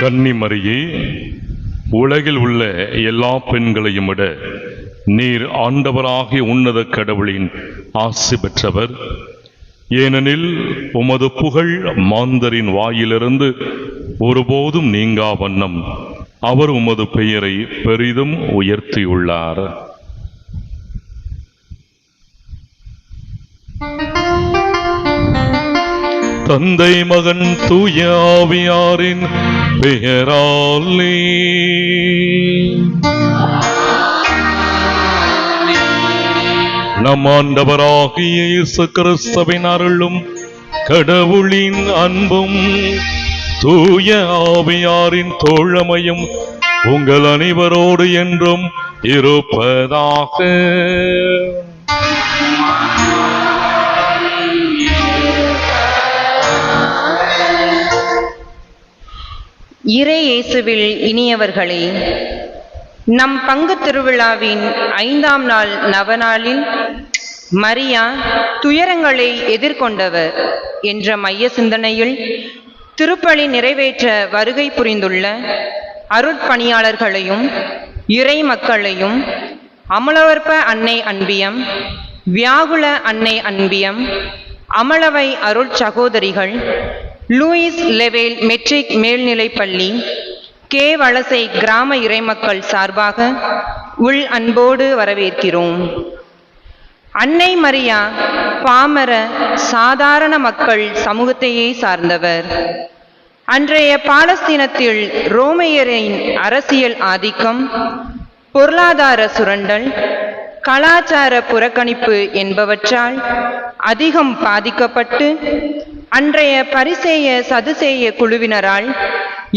கன்னிமரியே, உலகில் உள்ள எல்லா பெண்களையும் விட நீர் ஆண்டவராகிய உன்னத கடவுளின் ஆசி பெற்றவர். ஏனெனில் உமது புகழ் மாந்தரின் வாயிலிருந்து ஒருபோதும் நீங்கா வண்ணம் அவர் உமது பெயரை பெரிதும் உயர்த்தியுள்ளார். தந்தை மகன் தூய ஆவியாரின் பெயராலே நம் ஆண்டவராகிய இயேசு கிறிஸ்துவின் அருளும் கடவுளின் அன்பும் தூய ஆவியாரின் தோழமையும் உங்கள் அனைவரோடு என்றும் இருப்பதாக. இறை இயேசுவில் இனியவர்களே, நம் பங்கு திருவிழாவின் 5ஆம் நாள் நவநாளில் மரியா துயரங்களை எதிர்கொண்டவர் என்ற மைய சிந்தனையில் திருப்பலி நிறைவேற்ற வருகை புரிந்துள்ள அருட்பணியாளர்களையும் இறை மக்களையும் அமலவர்ப்ப அன்னை அன்பியம், வியாகுல அன்னை அன்பியம், அமலவை அருட் சகோதரிகள், லூயிஸ் லெவேல் மெட்ரிக் மேல்நிலைப்பள்ளி, கே வலசை கிராம இறைமக்கள் சார்பாக உள் அன்போடு வரவேற்கிறோம். அன்னை மரியா பாமர சாதாரண மக்கள் சமூகத்தையே சார்ந்தவர். அன்றைய பாலஸ்தீனத்தில் ரோமையரின் அரசியல் ஆதிக்கம், பொருளாதார சுரண்டல், கலாச்சார புறக்கணிப்பு என்பவற்றால் அதிகம் பாதிக்கப்பட்டு அன்றைய பரிசேய சதுசேய குழுவினரால்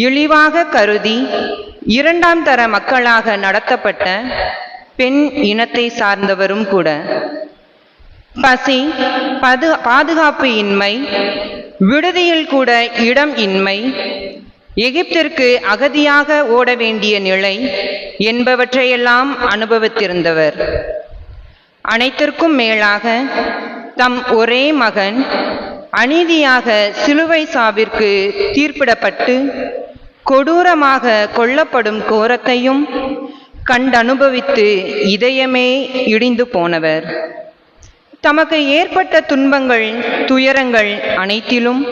இழிவாக கருதி 2ஆம் தர மக்களாக நடத்தப்பட்ட பெண் இனத்தை சார்ந்தவரும் கூட. பசி, பாதுகாப்பு இன்மை, விடுதியில் கூட இடம் இன்மை, எகிப்திற்கு அகதியாக ஓட வேண்டிய நிலை என்பவற்றையெல்லாம் அனுபவித்திருந்தவர். அனைத்திற்கும் மேலாக தம் ஒரே மகன் அநீதியாக சிலுவை சாவிற்கு தீர்ப்பிடப்பட்டு கொடூரமாக கொல்லப்படும் கோரத்தையும் கண்டனுபவித்து இதயமே இடிந்து போனவர். தமக்கு ஏற்பட்ட துன்பங்கள், துயரங்கள் அனைத்திலும்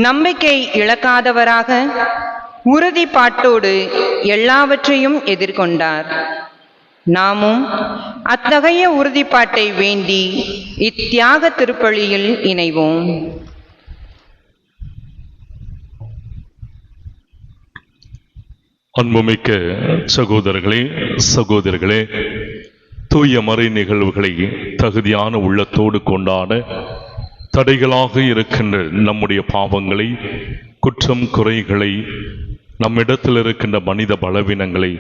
நம்பிக்கை இழக்காதவராக உறுதிப்பாட்டோடு எல்லாவற்றையும் எதிர்கொண்டார். நாமும் அத்தகைய உறுதிப்பாட்டை வேண்டி இத்தியாக திருப்பலியில் இணைவோம். அன்புமிக்க சகோதரர்களே, சகோதரிகளே, தூய மறை நிகழ்வுகளை தகுதியான உள்ளத்தோடு கொண்டாட தடைகளாக இருக்கின்ற நம்முடைய பாவங்களை, குற்றம் குறைகளை நம்மிடத்தில் இருக்கின்ற மனித பலவீனங்களை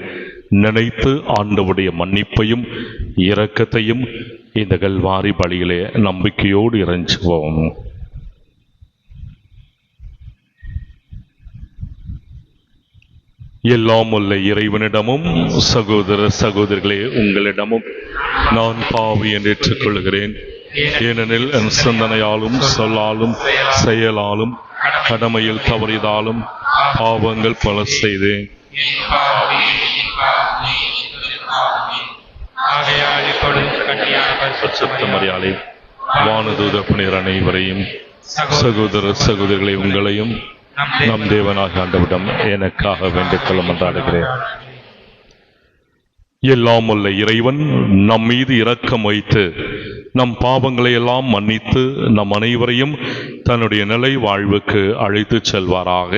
நினைத்து ஆண்டவருடைய மன்னிப்பையும் இரக்கத்தையும் இந்த கல்வாரி பலியிலே நம்பிக்கையோடு இறைஞ்சுவோம். எல்லாம் உள்ள இறைவனிடமும் சகோதர சகோதரிகளே உங்களிடமும் நான் பாவி என்று ஏற்றுக்கொள்கிறேன். ஏனெனில் என் சிந்தனையாலும் சொல்லாலும் செயலாலும் கடமையில் தவறியதாலும் பாவங்கள் பல செய்தேன். மரியாதை வானதூத புனிதர் அனைவரையும் சகோதர சகோதரிகளை உங்களையும் நம் தேவனாக ஆண்டவரிடம் எனக்காக வேண்டிக் கொள்ள மன்றாடுகிறேன். எல்லாம் உள்ள இறைவன் நம் மீது இரக்கம் வைத்து நம் பாவங்களை எல்லாம் மன்னித்து நம் அனைவரையும் தன்னுடைய நிலை வாழ்வுக்கு அழைத்து செல்வாராக.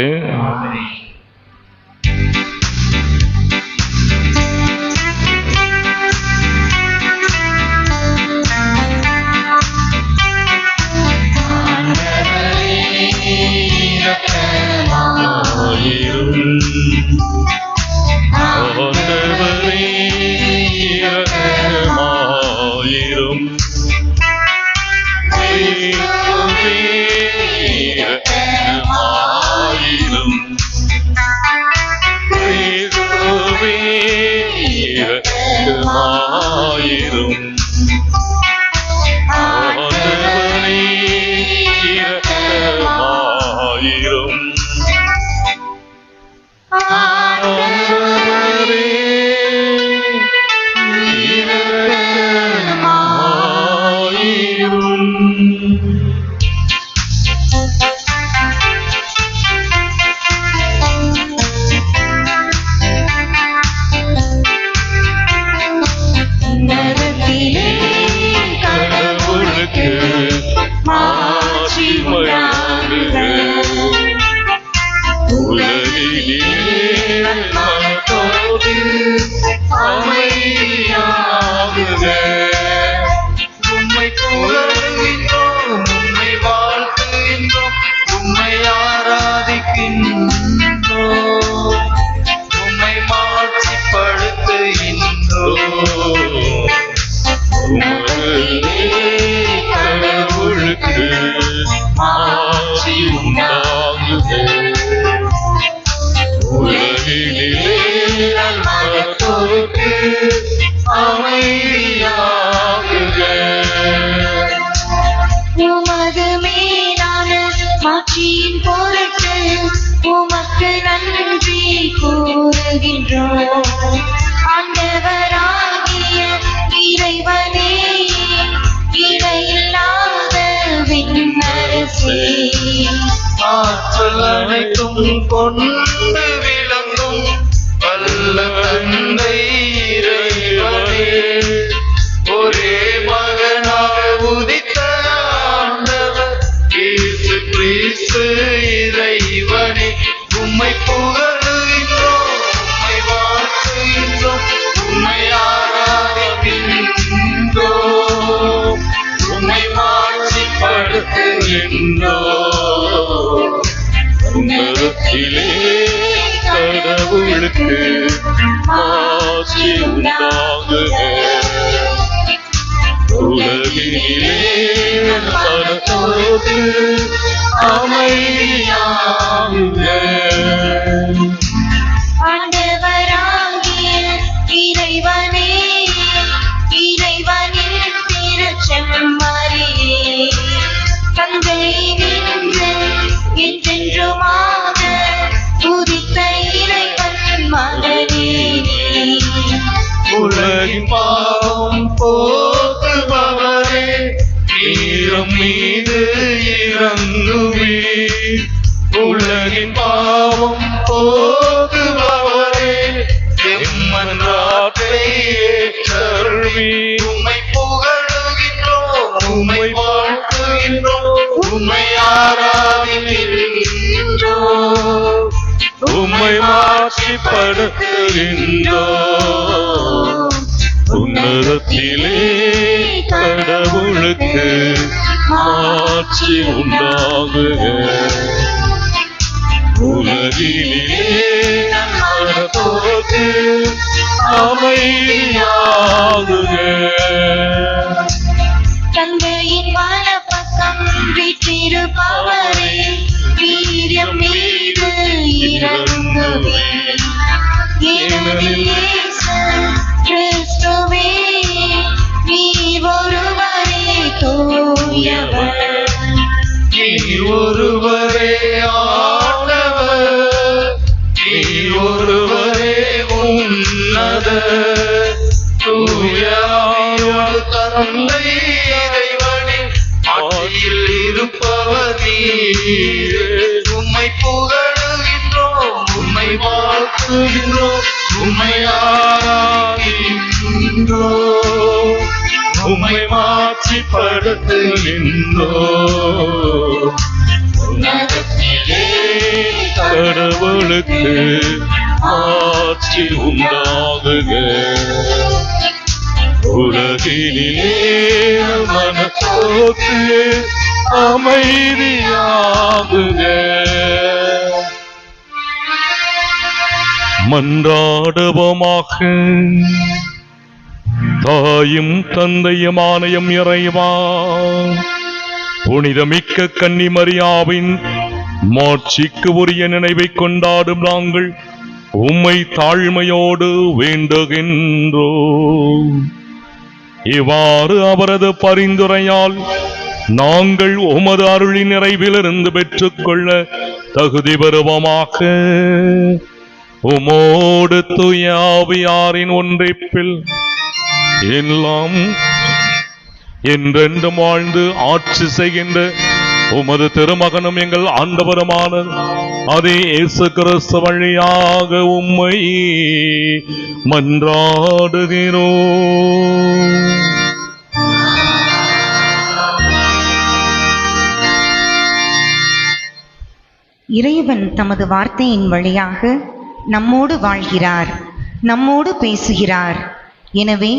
ஆண்டவராகிய இறைவனே, இணையில்லாத விண்ணரசே, ஆற்றல் அனைத்தும் கொண்டு விளங்கும் வல்ல தந்தை இறைவனே, ஒரே மகனாக உதித்த ஆண்டவர் இயேசு கிறிஸ்து இறைவனே, உம்மை புகழுகின்றோம், உம்மை வாழ்த்துகின்றோம், உம்மை ஆராதிக்கின்றோம், உம்மை மாட்சிப்படுத்துகின்றோம். உன்னதத்திலே கடவுளுக்கு ஆட்சி உண்டாகுக, உலகிலே மனத்தோடு அமைதியாகுக. ஆண்டவராகிய இறைவனே, இறைவனின் திருச்செம்மறியே, தந்தை நின்று என்றென்றுமாக உதித்த இறைவன் மகனே, உலகின் பாவம் போக்குபவரே, நீரும் மீது இறங்குவே, உலகின் பாவம் போக்குபவரே, எம்மன்றாட்டை ஏற்றருள்வி. உம்மை புகழுகின்றோம், உம்மை வாழ்த்துகின்றோம், உம்மை ஆராதிக்கின்றோம், உம்மை மாட்சிப்படுத்துகின்றோம். உன்னதத்திலே கடவுளுக்கு ஆட்சி உண்டாகுக, உலகிலே அமைதியாகுக. தந்தையின் வலப்பக்கம் வீற்றிருப்பவரே, வீரியம் மீது இறங்குவே. ஏனெனில் இயேசு கிறிஸ்துவே, நீர் ஒருவரே தூயவர். நீர் ஒருவரே ஆண்டவர், நீர் ஒருவரே உன்னதர். தூய ஆவியோடு தந்தை இறைவனின் ஆட்சியில் இருப்பவர் நீரே. உம்மை புகழுகின்றோம், உம்மை வாழ்த்துகின்றோம், உம்மை ஆராதிக்கின்றோம், உம்மை மாட்சிப்படுத்துகின்றோம். உன்னதத்திலே கடவுளுக்கு ஆட்சி உண்டாகுக. உலகினிலே மனப்போக்கு அமைதியாகுக. மன்றாடுவோமாக. தாயும் தந்தையுமான எம் இறைவா, புனிதமிக்க கன்னிமரியாவின் மாட்சிக்கு உரிய நினைவை கொண்டாடும் நாங்கள் உம்மை தாழ்மையோடு வேண்டுகின்றோம். இவ்வாறு அவரது பரிந்துரையால் நாங்கள் உமது அருளின் நிறைவிலிருந்து பெற்றுக்கொள்ள தகுதி பெறுவோமாக. உமோடு தூய ஆவியாரின் ஒன்றிப்பில் எல்லாம் என்றென்றும் வாழ்ந்து ஆட்சி செய்கின்ற உமது திருமகனும் எங்கள் ஆண்டவருமான அதே இயேசு கிறிஸ்து வழியாக உம்மை மன்றாடுகிறோம். இறைவன் தமது வார்த்தையின் வழியாக நம்மோடு வாழ்கிறார், நம்மோடு பேசுகிறார். எனவே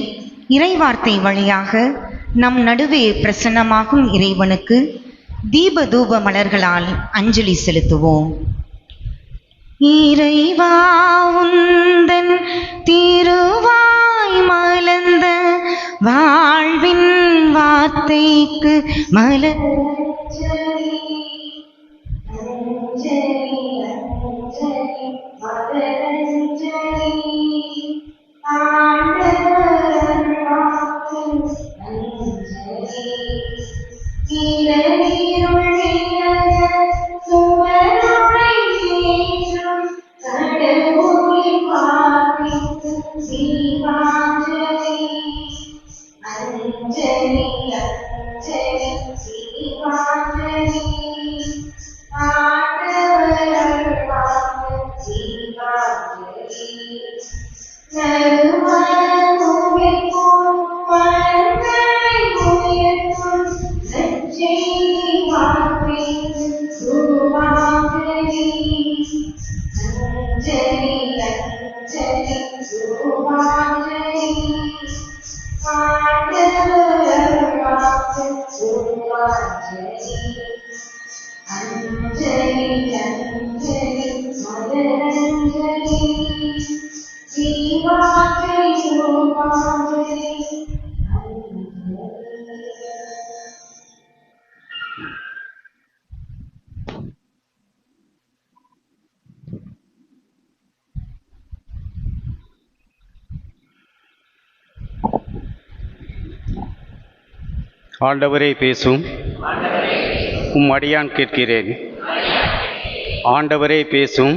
இறைவார்த்தை வழியாக நம் நடுவே பிரசன்னமாகும் இறைவனுக்கு தீப தூப மலர்களால் அஞ்சலி செலுத்துவோம். இறைவா, உந்தன் திருவாய் மலர்ந்த வாழ்வின் வார்த்தைக்கு ஆண்டவரே பேசும். உம் அடியான் கேட்கிறேன். ஆண்டவரே பேசும்.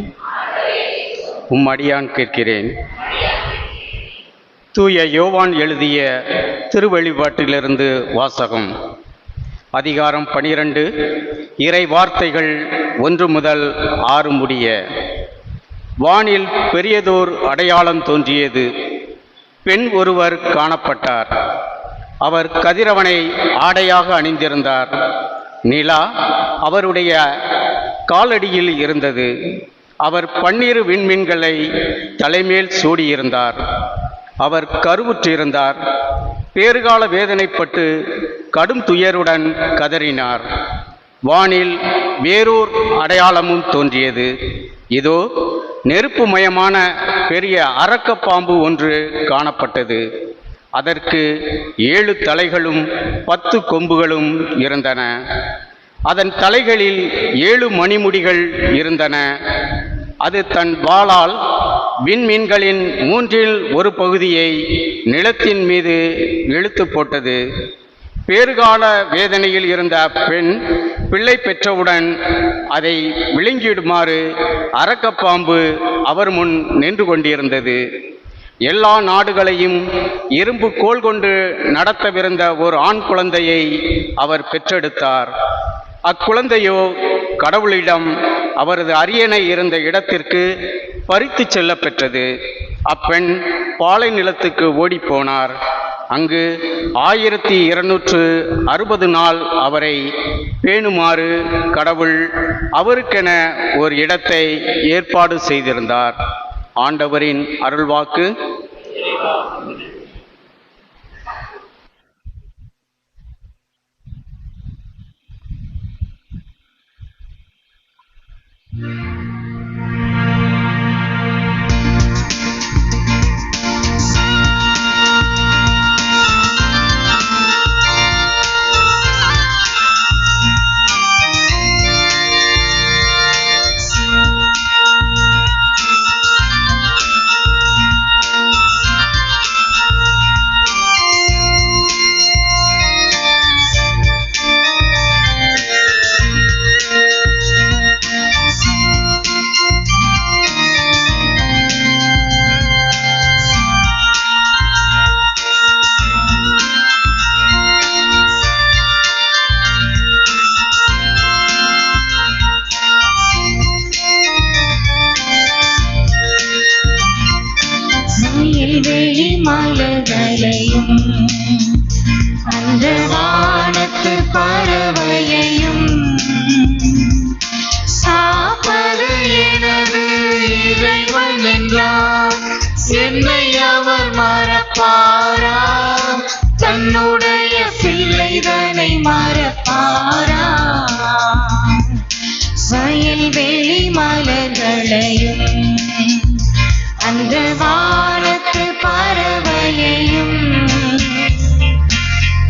உம் அடியான் கேட்கிறேன். தூய யோவான் எழுதிய திருவெளிப்பாட்டிலிருந்து வாசகம். அதிகாரம் 12, இறை வார்த்தைகள் 1 முதல் 6 முடிய. வானில் பெரியதோர் அடையாளம் தோன்றியது. பெண் ஒருவர் காணப்பட்டார். அவர் கதிரவனை ஆடையாக அணிந்திருந்தார். நிலா அவருடைய காலடியில் இருந்தது. அவர் 12 விண்மீன்களை தலைமேல் சூடியிருந்தார். அவர் கருவுற்றிருந்தார். பேறுகால வேதனைப்பட்டு கடும் துயருடன் கதறினார். வானில் வேறோர் அடையாளமும் தோன்றியது. இதோ, நெருப்புமயமான பெரிய அரக்கப்பாம்பு ஒன்று காணப்பட்டது. அதற்கு 7 தலைகளும் 10 கொம்புகளும் இருந்தன. அதன் தலைகளில் 7 மணிமுடிகள் இருந்தன. அது தன் வாளால் விண்மீன்களின் 1/3 பகுதியை நிலத்தின் மீது இழுத்து போட்டது. பேறுகால வேதனையில் இருந்த அப்பெண் பிள்ளை பெற்றவுடன் அதை விழுங்கிடுமாறு அரக்கப்பாம்பு அவர் முன் நின்று கொண்டிருந்தது. எல்லா நாடுகளையும் இரும்பு கோல் கொண்டு நடத்தவிருந்த ஒரு ஆண் குழந்தையை அவர் பெற்றெடுத்தார். அக்குழந்தையோ கடவுளிடம் அவரது அரியணை இருந்த இடத்திற்கு பறித்து செல்ல பெற்றது. அப்பெண் பாலை நிலத்துக்கு ஓடிப்போனார். அங்கு 1260 நாள் அவரை பேணுமாறு கடவுள் அவருக்கென ஒரு இடத்தை ஏற்பாடு செய்திருந்தார். ஆண்டவரின் அருள்வாக்கு. மலர்களையும் அந்த வானத்து பறவையையும் சாப்பது எனது இறைவன் என்றார். என்னை அவர் மறப்பாரா? தன்னுடைய பிள்ளைதனை மறப்பாரா? வயல்வெளி மலர்களையும் அந்த வானத்து பறவையையும்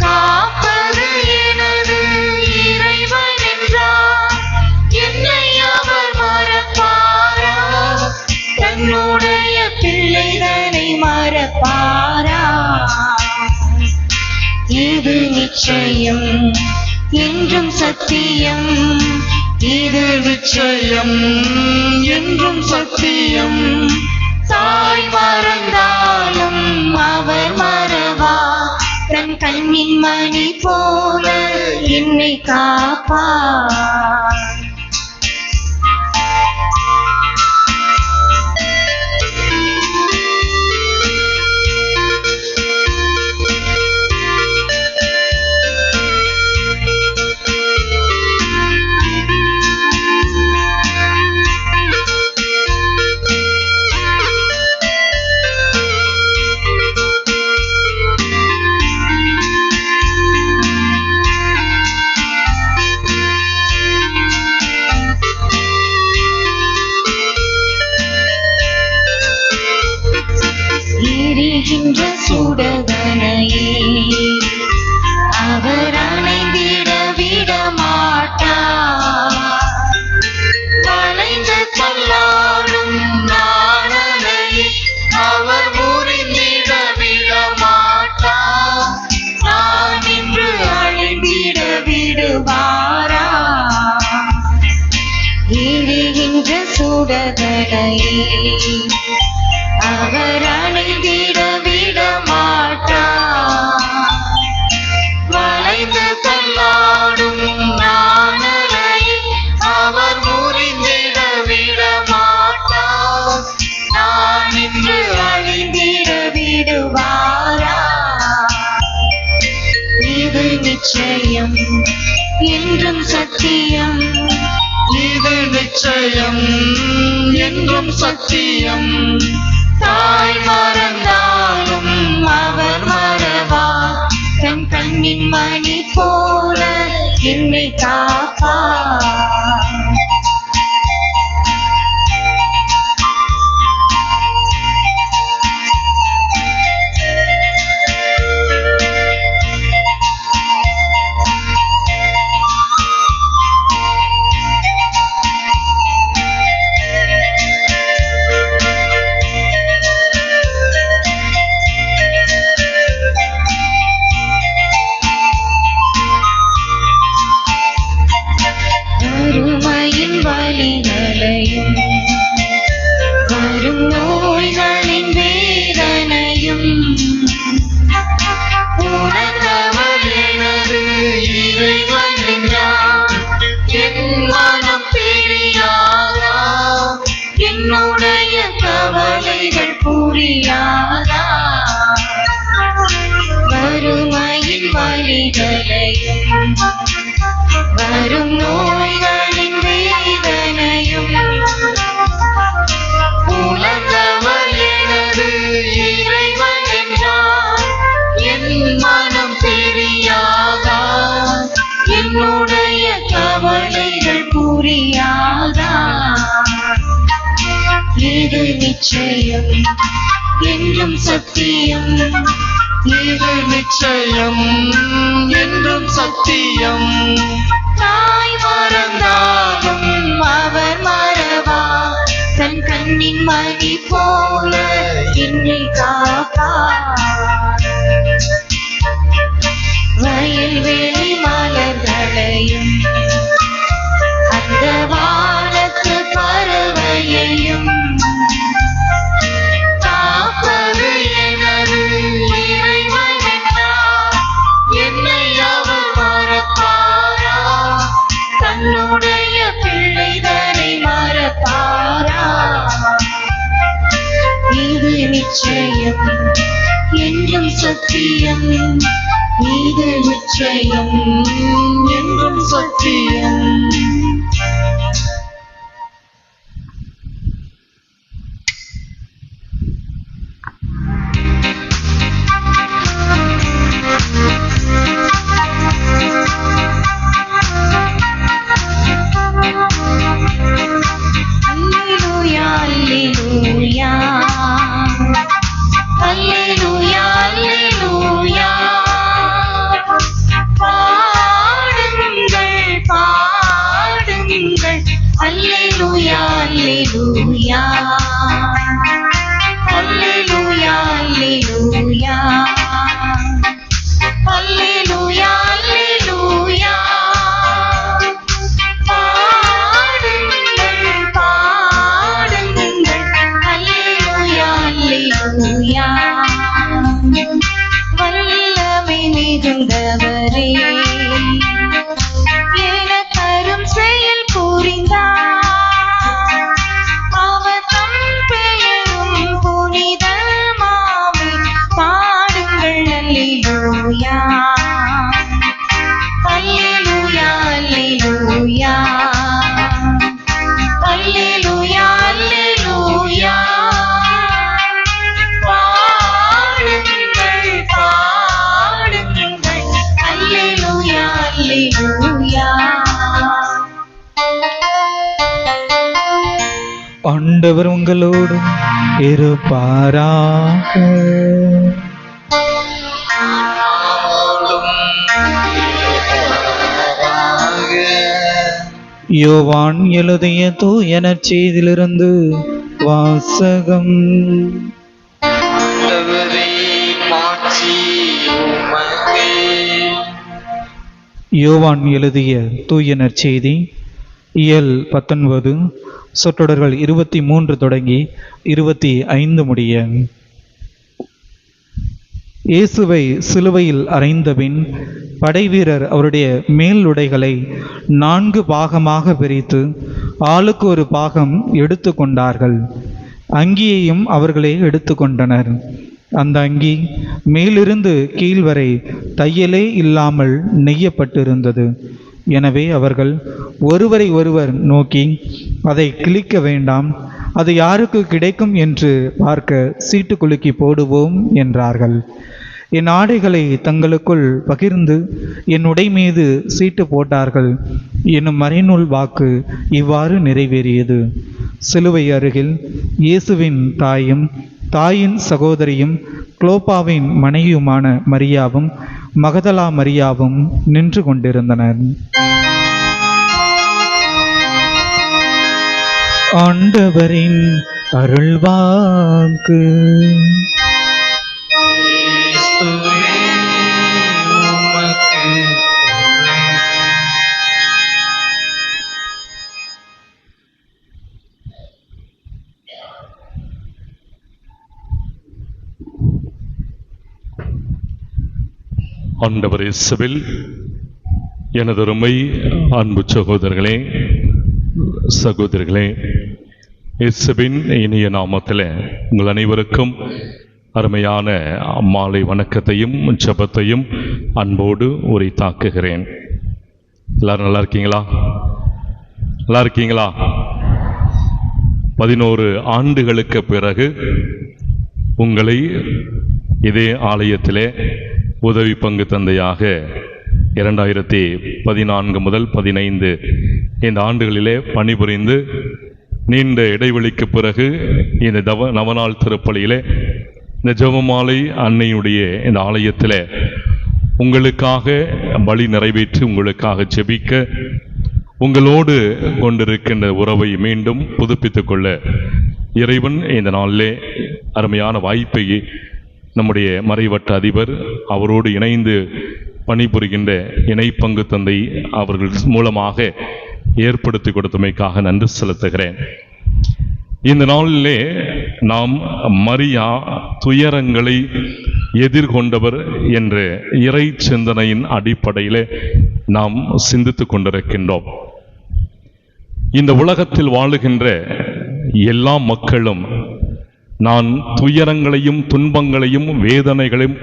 காப்பது எனது இறைவன் என்றார். என்னை அவர் மறப்பாரா? தன்னுடைய பிள்ளைதனை மறப்பாரா? இது நிச்சயம் என்றும் சத்தியம், இது நிச்சயம் என்றும் சத்தியம். தாய் மறந்தாலும் அவர் மறவா, தன் கண்ணின் மணி போல என்னை காப்பார். எரிகின்ற சுடதனையே அவர் அணைந்திட விட மாட்டார். வளைந்து தள்ளாடும் நாணலை அவர் முறிந்திட விட மாட்டார். நான் இன்று அழிந்திட விடுவாரா? எரிகின்ற சுடதனையே அவர் அணைந்திட விட மாட்டார். வளைந்து தள்ளாடும் நாணலை அவர் முறிந்திட விட மாட்டார். நான் இன்று அழிந்திட விடுவாரா? இது நிச்சயம் என்றும் சத்தியம், இது நிச்சயம் என்றும் சத்தியம். தாய் மறந்தாலும் அவர் மறவா, தன் கண்ணின் மணி போல என்னை காப்பார். என்னுடைய கவலைகள் புரியாதா? வறுமையின் வலிகளையும் வரும் நோய்களின் வேதனையும் உணர்ந்தவர் எனது இறைவன் என்றார். என் மனம் தெரியாதா? என்னுடைய கவலைகள் புரியாதா? இது நிச்சயம் என்றும் சத்தியம், இது நிச்சயம் என்றும் சத்தியம். தாய் மறந்தாலும் அவர் மறவார், தன் கண்ணின் மணி போல என்னை காப்பார். வயல்வெளி மலர்களையும் அந்த வானத்து பறவையையும் காப்பது எனது இறைவன் என்றார். என்னை அவர் மறப்பாரா? தன்னுடைய பிள்ளைதனை மறப்பாரா? இது நிச்சயம் என்றும் சத்தியம், இது நிச்சயம் என்றும் சத்தியம். அல்லேலூயா அல்லேலூயா அல்லேலூயா அல்லேலூயா. பாடுங்கள் பாடுங்கள் அல்லேலூயா அல்லேலூயா அல்லேலூயா அல்லேலூயா அல்லேலூயா அல்லேலூயா. பாடுங்கள் பாடுங்கள் அல்லேலூயா அல்லேலூயா. வல்லமை மிகுந்தவரே எனக்கரும் செயல் புரிந்தார். அவர் தம் பெயரும் புனிதமாமே. பாடுங்கள் அல்லேலூயா அல்லேலூயா அல்லேலூயா அல்லேலூயா அல்லேலூயா. பாடுங்கள் பாடுங்கள் அல்லேலூயா அல்லேலூயா. ஆண்டவர் உங்களோடு இருப்பாராக. யோவான் எழுதிய தூய நற்செய்தியிலிருந்து வாசகம். யோவான் எழுதிய தூய நற்செய்தி இயல் 19 சொற்றொடர்கள் 23 தொடங்கி 25 முடிய. இயேசுவை சிலுவையில் அறைந்தபின் படைவீரர் அவருடைய மேலுடைகளை 4 பாகமாக பிரித்து ஆளுக்கு ஒரு பாகம் எடுத்து கொண்டார்கள். அங்கியையும் அவர்களே எடுத்து கொண்டனர். அந்த அங்கி மேலிருந்து கீழ் வரை தையலே இல்லாமல் நெய்யப்பட்டிருந்தது. எனவே அவர்கள் ஒருவரை ஒருவர் நோக்கி, அதை கிழிக்க வேண்டாம், அது யாருக்கு கிடைக்கும் என்று பார்க்க சீட்டு குலுக்கி போடுவோம் என்றார்கள். என் ஆடைகளை தங்களுக்குள் பகிர்ந்து என் உடை மீது சீட்டு போட்டார்கள் என்னும் மறைநூல் வாக்கு இவ்வாறு நிறைவேறியது. சிலுவை அருகில் இயேசுவின் தாயும் தாயின் சகோதரியும் குளோப்பாவின் மனைவியுமான மரியாவும் மகதலா மரியாவும் நின்று கொண்டிருந்தனர். ஆண்டவரின் அருள்வாக்கு. ஆண்டவர் இயேசுவில் எனதருமை அன்பு சகோதரர்களே, சகோதரிகளே, இயேசுவின் இனிய நாமத்திலே உங்கள் அனைவருக்கும் அருமையான மாலை வணக்கத்தையும் ஜெபத்தையும் அன்போடு உரித்தாக்குகிறேன். எல்லாரும் நல்லா இருக்கீங்களா? நல்லா இருக்கீங்களா? 11 ஆண்டுகளுக்கு பிறகு உங்களை இதே ஆலயத்திலே உதவி பங்கு தந்தையாக 2014 முதல் 15 இந்த ஆண்டுகளிலே பணிபுரிந்து நீண்ட இடைவெளிக்கு பிறகு இந்த நவநாள் திருப்பலியிலே இந்த ஜெபமாலை அன்னையுடைய இந்த ஆலயத்தில் உங்களுக்காக பலி நிறைவேற்றி உங்களுக்காக ஜெபிக்க உங்களோடு கொண்டிருக்கின்ற உறவை மீண்டும் புதுப்பித்துக் கொள்ள இறைவன் இந்த நாளிலே அருமையான வாய்ப்பை நம்முடைய மறைவட்ட அதிபர் அவரோடு இணைந்து பணிபுரிகின்ற இணை பங்கு தந்தை அவர்கள் மூலமாக ஏற்படுத்தி கொடுத்தமைக்காக நன்றி செலுத்துகிறேன். இந்த நாளிலே நாம் மரியா துயரங்களை எதிர்கொண்டவர் என்ற இறை சிந்தனையின் அடிப்படையிலே நாம் சிந்தித்துக் கொண்டிருக்கின்றோம். இந்த உலகத்தில் வாழுகின்ற எல்லா மக்களும் நான் துயரங்களையும் துன்பங்களையும் வேதனைகளையும்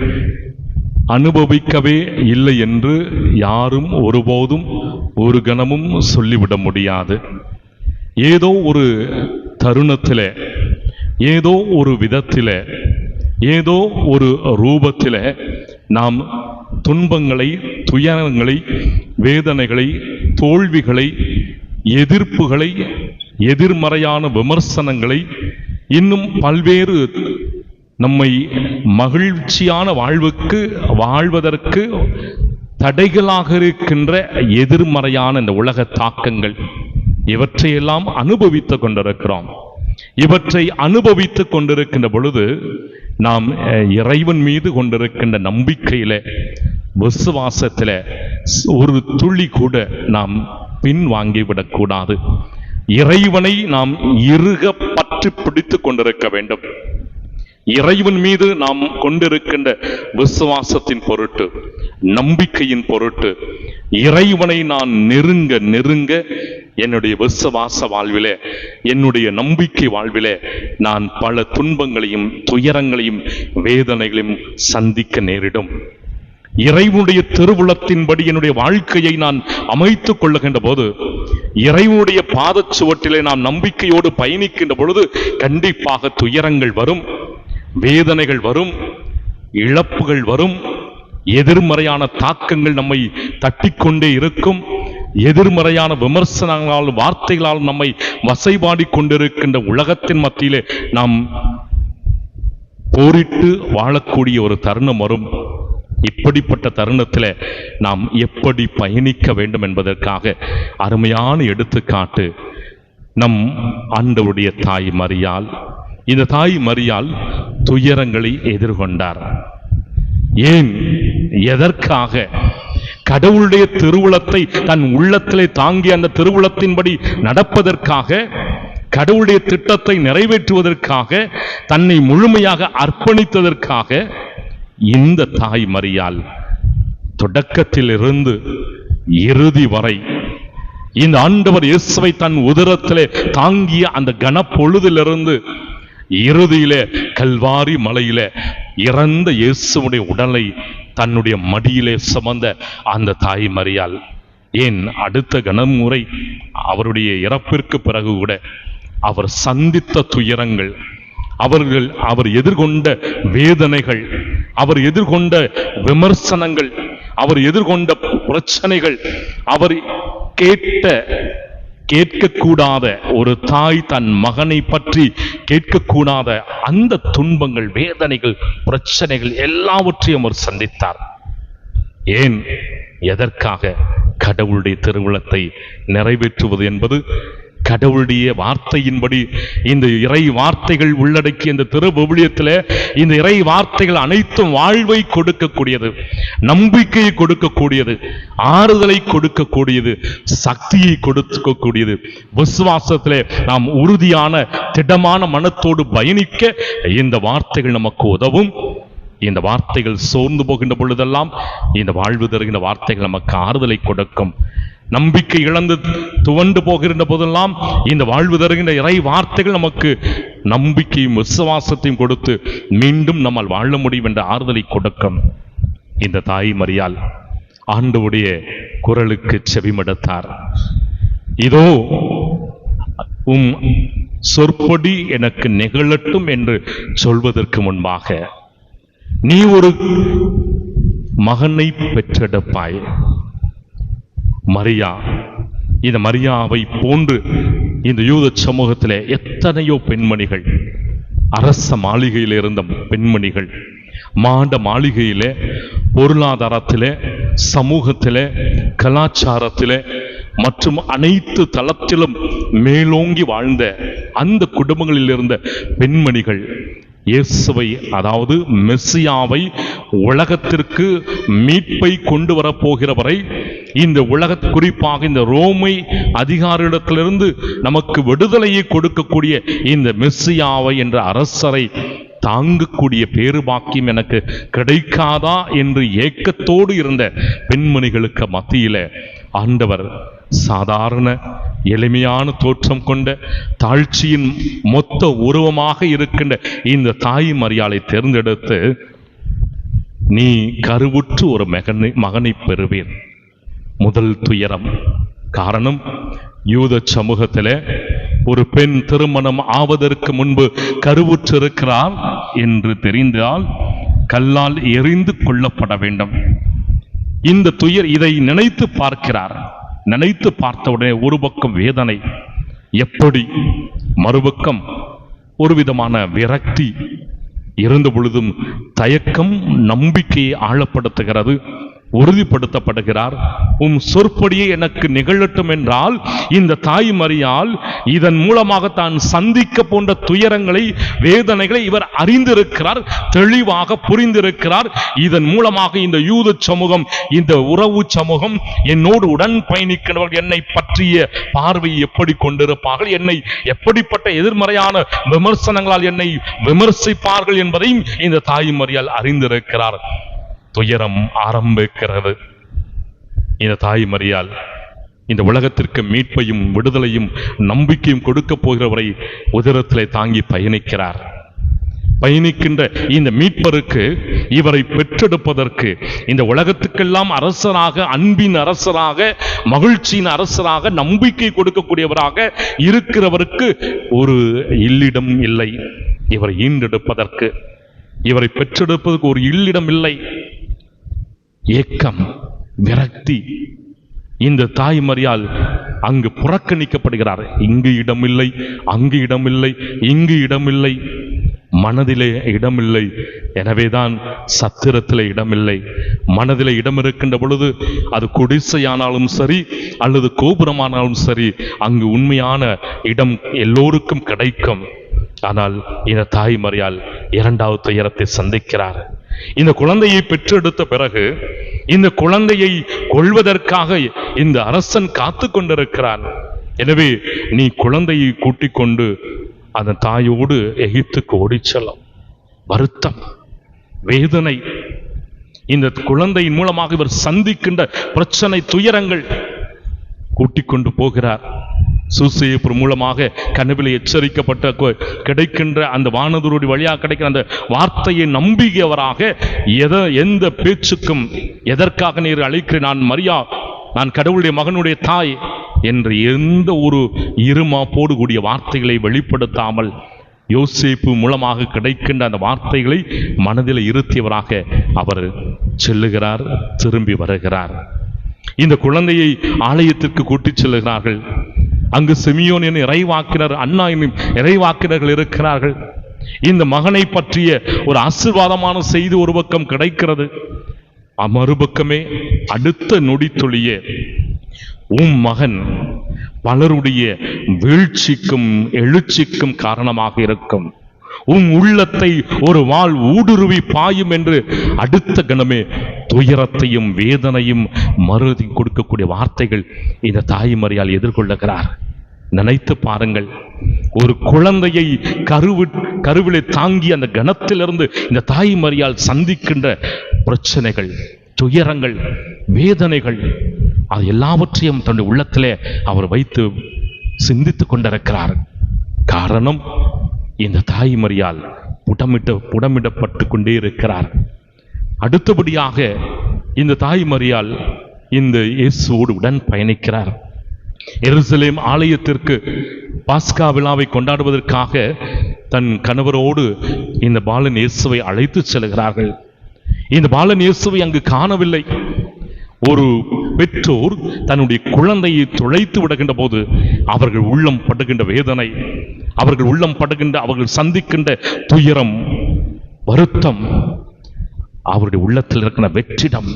அனுபவிக்கவே இல்லை என்று யாரும் ஒருபோதும் ஒரு கணமும் சொல்லிவிட முடியாது. ஏதோ ஒரு தருணத்தில், ஏதோ ஒரு விதத்தில், ஏதோ ஒரு ரூபத்தில் நாம் துன்பங்களை, துயரங்களை, வேதனைகளை, தோல்விகளை, எதிர்ப்புகளை, எதிர்மறையான விமர்சனங்களை, இன்னும் பல்வேறு நம்மை மகிழ்ச்சியான வாழ்வதற்கு தடைகளாக இருக்கின்ற எதிர்மறையான இந்த உலக தாக்கங்கள் இவற்றையெல்லாம் அனுபவித்துக் கொண்டிருக்கிறோம். இவற்றை அனுபவித்துக் கொண்டிருக்கின்ற பொழுது நாம் இறைவன் மீது கொண்டிருக்கின்ற நம்பிக்கையில, விசுவாசத்தில ஒரு துளி கூட நாம் பின்வாங்கிவிடக்கூடாது. இறைவனை நாம் இறுக பற்றி பிடித்துக் கொண்டிருக்க வேண்டும். இறைவன் மீது நாம் கொண்டிருக்கின்ற விசுவாசத்தின் பொருட்டு, நம்பிக்கையின் பொருட்டு இறைவனை நான் நெருங்க நெருங்க என்னுடைய விசுவாச வாழ்விலே, என்னுடைய நம்பிக்கை வாழ்விலே நான் பல துன்பங்களையும் துயரங்களையும் வேதனைகளையும் சந்திக்க நேரிடும். இறைவனுடைய திருவுளத்தின்படி என்னுடைய வாழ்க்கையை நான் அமைத்துக் கொள்ளுகின்ற போது, இறைவனுடைய பாதச்சுவட்டிலே நாம் நம்பிக்கையோடு பயணிக்கின்ற பொழுது கண்டிப்பாக துயரங்கள் வரும், வேதனைகள் வரும், இழப்புகள் வரும், எதிர்மறையான தாக்கங்கள் நம்மை தட்டிக்கொண்டே இருக்கும். எதிர்மறையான விமர்சனங்களால், வார்த்தைகளால் நம்மை வசைபாடி கொண்டிருக்கின்ற உலகத்தின் மத்தியிலே நாம் போரிட்டு வாழக்கூடிய ஒரு தருணம் வரும். இப்படிப்பட்ட தருணத்தில் நாம் எப்படி பயணிக்க வேண்டும் என்பதற்காக அருமையான எடுத்துக்காட்டு நம் ஆண்டவருடைய தாய் மரியாள். இந்த தாய் மரியாள் துயரங்களை எதிர்கொண்டார். ஏன்? எதற்காக? கடவுளுடைய திருவுளத்தை தன் உள்ளத்திலே தாங்கி அந்த திருவுளத்தின்படி நடப்பதற்காக, கடவுளுடைய திட்டத்தை நிறைவேற்றுவதற்காக, தன்னை முழுமையாக அர்ப்பணித்ததற்காக இந்த தாய் மரியாள் தொடக்கத்திலிருந்து இறுதி வரை இந்த ஆண்டவர் இயேசுவை தன் உதரத்திலே தாங்கிய அந்த கனப்பொழுதிலிருந்து இறுதியிலே கல்வாரி மலையிலே இறந்த இயேசுவுடைய உடலை தன்னுடைய மடியிலே சுமந்த அந்த தாய் மரியாள். ஏன்? அடுத்த கணமுறை அவருடைய இறப்பிற்கு பிறகு கூட அவர் சந்தித்த துயரங்கள், அவர் எதிர்கொண்ட வேதனைகள், அவர் எதிர்கொண்ட விமர்சனங்கள், அவர் எதிர்கொண்ட பிரச்சனைகள், அவர் கேட்கக்கூடாத, ஒரு தாய் தன் மகனை பற்றி கேட்கக்கூடாத அந்த துன்பங்கள், வேதனைகள், பிரச்சனைகள் எல்லாவற்றையும் அவர் சந்தித்தார். ஏன்? எதற்காக? கடவுளுடைய திருவுளத்தை நிறைவேற்றுவது என்பது கடவுளுடைய வார்த்தையின்படி, இந்த இறை வார்த்தைகள் உள்ளடக்கிய இந்த திருவிவிலியத்தில் இந்த இறை வார்த்தைகள் அனைத்தும் வாழ்வை கொடுக்கக்கூடியது, நம்பிக்கையை கொடுக்கக்கூடியது, ஆறுதலை கொடுக்கக்கூடியது, சக்தியை கொடுக்கக்கூடியது. விசுவாசத்திலே நாம் உறுதியான திடமான மனத்தோடு பயணிக்க இந்த வார்த்தைகள் நமக்கு உதவும். இந்த வார்த்தைகள் சோர்ந்து போகின்ற பொழுதெல்லாம் இந்த வாழ்வு தருகின்ற வார்த்தைகள் நமக்கு ஆறுதலை கொடுக்கும். நம்பிக்கை இழந்து துவண்டு போகின்ற போதெல்லாம் இந்த வாழ்வு தருகின்ற இறை வார்த்தைகள் நமக்கு நம்பிக்கையும் விசுவாசத்தையும் கொடுத்து மீண்டும் நம்மால் வாழ முடியும் என்ற ஆறுதலை கொடுக்கும். இந்த தாய் மரியாள் ஆண்டவருடைய குரலுக்கு செவிமடுத்தார். இதோ உம் சொற்படி எனக்கு நிகழட்டும் என்று சொல்வதற்கு முன்பாக நீ ஒரு மகனை பெற்றெடுப்பாய். மரியா, இந்த மரியாவை போன்று இந்த யூத சமூகத்திலே எத்தனையோ பெண்மணிகள், அரச மாளிகையில் இருந்த பெண்மணிகள், மாட மாளிகையிலே, பொருளாதாரத்திலே, சமூகத்திலே, கலாச்சாரத்திலே மற்றும் அனைத்து தளத்திலும் மேலோங்கி வாழ்ந்த அந்த குடும்பங்களில் இருந்த பெண்மணிகள் இயேசுவை, அதாவது மெசியாவை, உலகத்திற்கு மீட்பை கொண்டு வரப்போகிறவரை, இந்த குறிப்பாக இந்த ரோமை அதிகாரிடத்திலிருந்து நமக்கு விடுதலையை கொடுக்கக்கூடிய இந்த மெசியாவை என்ற அரசரை தாங்கக்கூடிய பேரு பாக்கியம் எனக்கு கிடைக்காதா என்று ஏக்கத்தோடு இருந்த பெண்மணிகளுக்கு மத்தியில ஆண்டவர் சாதாரண எளிமையான தோற்றம் கொண்ட தாழ்ச்சியின் மொத்த உருவமாக இருக்கின்ற இந்த தாய் மரியாளை தேர்ந்தெடுத்து, நீ கருவுற்று ஒரு மகனை பெறுவீர். முதல் துயரம். காரணம், யூத சமூகத்திலே ஒரு பெண் திருமணம் ஆவதற்கு முன்பு கருவுற்றிருக்கிறார் என்று தெரிந்தால் கல்லால் எறிந்து கொள்ளப்பட வேண்டும். இந்த இதை நினைத்து பார்க்கிறார். நினைத்து பார்த்தவுடனே ஒரு பக்கம் வேதனை, எப்படி, மறுபக்கம் ஒரு விதமான விரக்தி இருந்த பொழுதும் தயக்கம் நம்பிக்கையை ஆழப்படுத்துகிறது. உறுதிப்படுத்தப்படுகிறார். உம் சொற்படியே எனக்கு நிகழட்டும் என்றால் இந்த தாய் மரியாள் இதன் மூலமாக தான் சந்திக்க போன்ற துயரங்களை, வேதனைகளை இவர் அறிந்திருக்கிறார், தெளிவாக புரிந்திருக்கிறார். இதன் மூலமாக இந்த யூத சமூகம், இந்த உறவு சமூகம், என்னோடு உடன் பயணிக்கிறவர்கள் என்னை பற்றிய பார்வை எப்படி கொண்டிருப்பார்கள், என்னை எப்படிப்பட்ட எதிர்மறையான விமர்சனங்களால் என்னை விமர்சிப்பார்கள் என்பதையும் இந்த தாய் மரியாள் அறிந்திருக்கிறார். துயரம் ஆரம்பிக்கிறது. இந்த தாய் மரியாள் இந்த உலகத்திற்கு மீட்பையும் விடுதலையும் நம்பிக்கையும் கொடுக்க போகிறவரை உதரத்திலே தாங்கி பயணிக்கிறார். பயணிக்கின்ற இந்த மீட்பருக்கு, இவரை பெற்றெடுப்பதற்கு, இந்த உலகத்துக்கெல்லாம் அரசராக, அன்பின் அரசராக, மகிழ்ச்சியின் அரசராக, நம்பிக்கை கொடுக்கக்கூடியவராக இருக்கிறவருக்கு ஒரு இல்லிடம் இல்லை. இவரை ஈண்டெடுப்பதற்கு, இவரை பெற்றெடுப்பதற்கு ஒரு இல்லிடம் இல்லை. ஏக்கம், விரக்தி. இந்த தாய் மரியாள் அங்கு புறக்கணிக்கப்படுகிறார். இங்கு இடமில்லை, அங்கு இடமில்லை, இங்கு இடமில்லை, மனதிலே இடமில்லை. எனவேதான் சத்திரத்திலே இடமில்லை. மனதிலே இடம் இருக்கின்ற பொழுது அது குடிசையானாலும் சரி அல்லது கோபுரமானாலும் சரி, அங்கு உண்மையான இடம் எல்லோருக்கும் கிடைக்கும். ஆனால் இந்த தாய் மரியாள் இரண்டாவது துயரத்தை சந்திக்கிறார். இந்த குழந்தையை பெற்றெடுத்த பிறகு இந்த குழந்தையை கொல்வதற்காக இந்த அரசன் காத்து கொண்டிருக்கிறான். எனவே நீ குழந்தையை கூட்டிக் கொண்டு அதன் தாயோடு எகிப்துக்கு ஓடிச்செல்லும். வருத்தம், வேதனை, இந்த குழந்தையின் மூலமாக இவர் சந்திக்கின்ற பிரச்சனை, துயரங்கள். கூட்டிக் கொண்டு போகிறார். சூசேப்பு மூலமாக கனவிலே எச்சரிக்கப்பட்ட கிடைக்கின்ற அந்த வானதூருடைய வழியாக கிடைக்கிற அந்த வார்த்தையை நம்பியவராக, எந்த பேச்சுக்கும், எதற்காக நீர் அழைக்கிறேன், நான் மரியா, நான் கடவுளுடைய மகனுடைய தாய் என்று எந்த ஒரு இருமாப்போடு கூடிய வார்த்தைகளை வெளிப்படுத்தாமல் யோசேப்பு மூலமாக கிடைக்கின்ற அந்த வார்த்தைகளை மனதில் இருத்தியவராக அவர் செல்லுகிறார், திரும்பி வருகிறார். இந்த குழந்தையை ஆலயத்திற்கு கூட்டிச் செல்லுகிறார்கள். அங்கு சிமியோன் என இறைவாக்கினர், அண்ணா என்னும் இறைவாக்கினர்கள் இருக்கிறார்கள். இந்த மகனை பற்றிய ஒரு ஆசீர்வாதமான செய்தி ஒரு பக்கம் கிடைக்கிறது. மறுபக்கமே அடுத்த நொடித்துளியே உம் மகன் பலருடைய வீழ்ச்சிக்கும் எழுச்சிக்கும் காரணமாக இருக்கும், உம் உள்ளத்தை ஒரு வாள் ஊடுருவி பாயும் என்று அடுத்த கணமே துயரத்தையும் வேதனையும் மறுதி கொடுக்கக்கூடிய வார்த்தைகள் இந்த தாய் மரியாள் எதிர்கொள்ளுகிறார். நினைத்து பாருங்கள், ஒரு குழந்தையை கருவிலே தாங்கி அந்த கணத்திலிருந்து இந்த தாய் மரியாள் சந்திக்கின்ற பிரச்சனைகள், துயரங்கள், வேதனைகள், அது எல்லாவற்றையும் தன்னுடைய உள்ளத்திலே அவர் வைத்து சிந்தித்துக் கொண்டிருக்கிறார். காரணம், இந்த தாய் மரியாள் புடமிடப்பட்டு கொண்டே இருக்கிறார். அடுத்தபடியாக இந்த தாய் மரியாள் இந்த இயேசுவோடு உடன் பயணிக்கிறார். எருசலேம் ஆலயத்திற்கு பாஸ்கா விழாவை கொண்டாடுவதற்காக தன் கணவரோடு இந்த பாலன் இயேசுவை அழைத்து செல்கிறார்கள். இந்த பாலன் இயேசுவை அங்கு காணவில்லை. ஒரு பெற்றோர் தன்னுடைய குழந்தையை துளைத்து விடுகின்ற போது அவர்கள் உள்ளம் படுகின்ற வேதனை, அவர்கள் சந்திக்கின்ற துயரம், வருத்தம், அவருடைய உள்ளத்தில் இருக்கிற வெற்றிடம்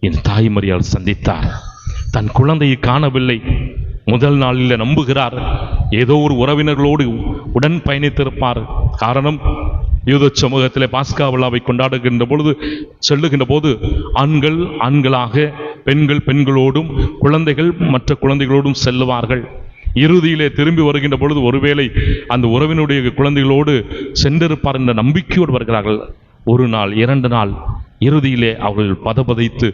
இந்த தாய் மரியாள் சந்தித்தார். தன் குழந்தையை காணவில்லை. முதல் நாளில் நம்புகிறார், ஏதோ ஒரு உறவினர்களோடு உடன் பயணித்திருப்பார். காரணம், யூத சமூகத்திலே பாஸ்கா விழாவை கொண்டாடுகின்ற பொழுது செல்லுகின்ற போது ஆண்கள் ஆண்களாக, பெண்கள் பெண்களோடும், குழந்தைகள் மற்ற குழந்தைகளோடும் செல்லுவார்கள். இறுதியிலே திரும்பி வருகின்ற பொழுது ஒருவேளை அந்த உறவினுடைய குழந்தைகளோடு சென்றிருப்பார் என்ற நம்பிக்கையோடு வருகிறார்கள். ஒரு நாள், 2 நாள், இறுதியிலே அவர்கள் பதபதைத்து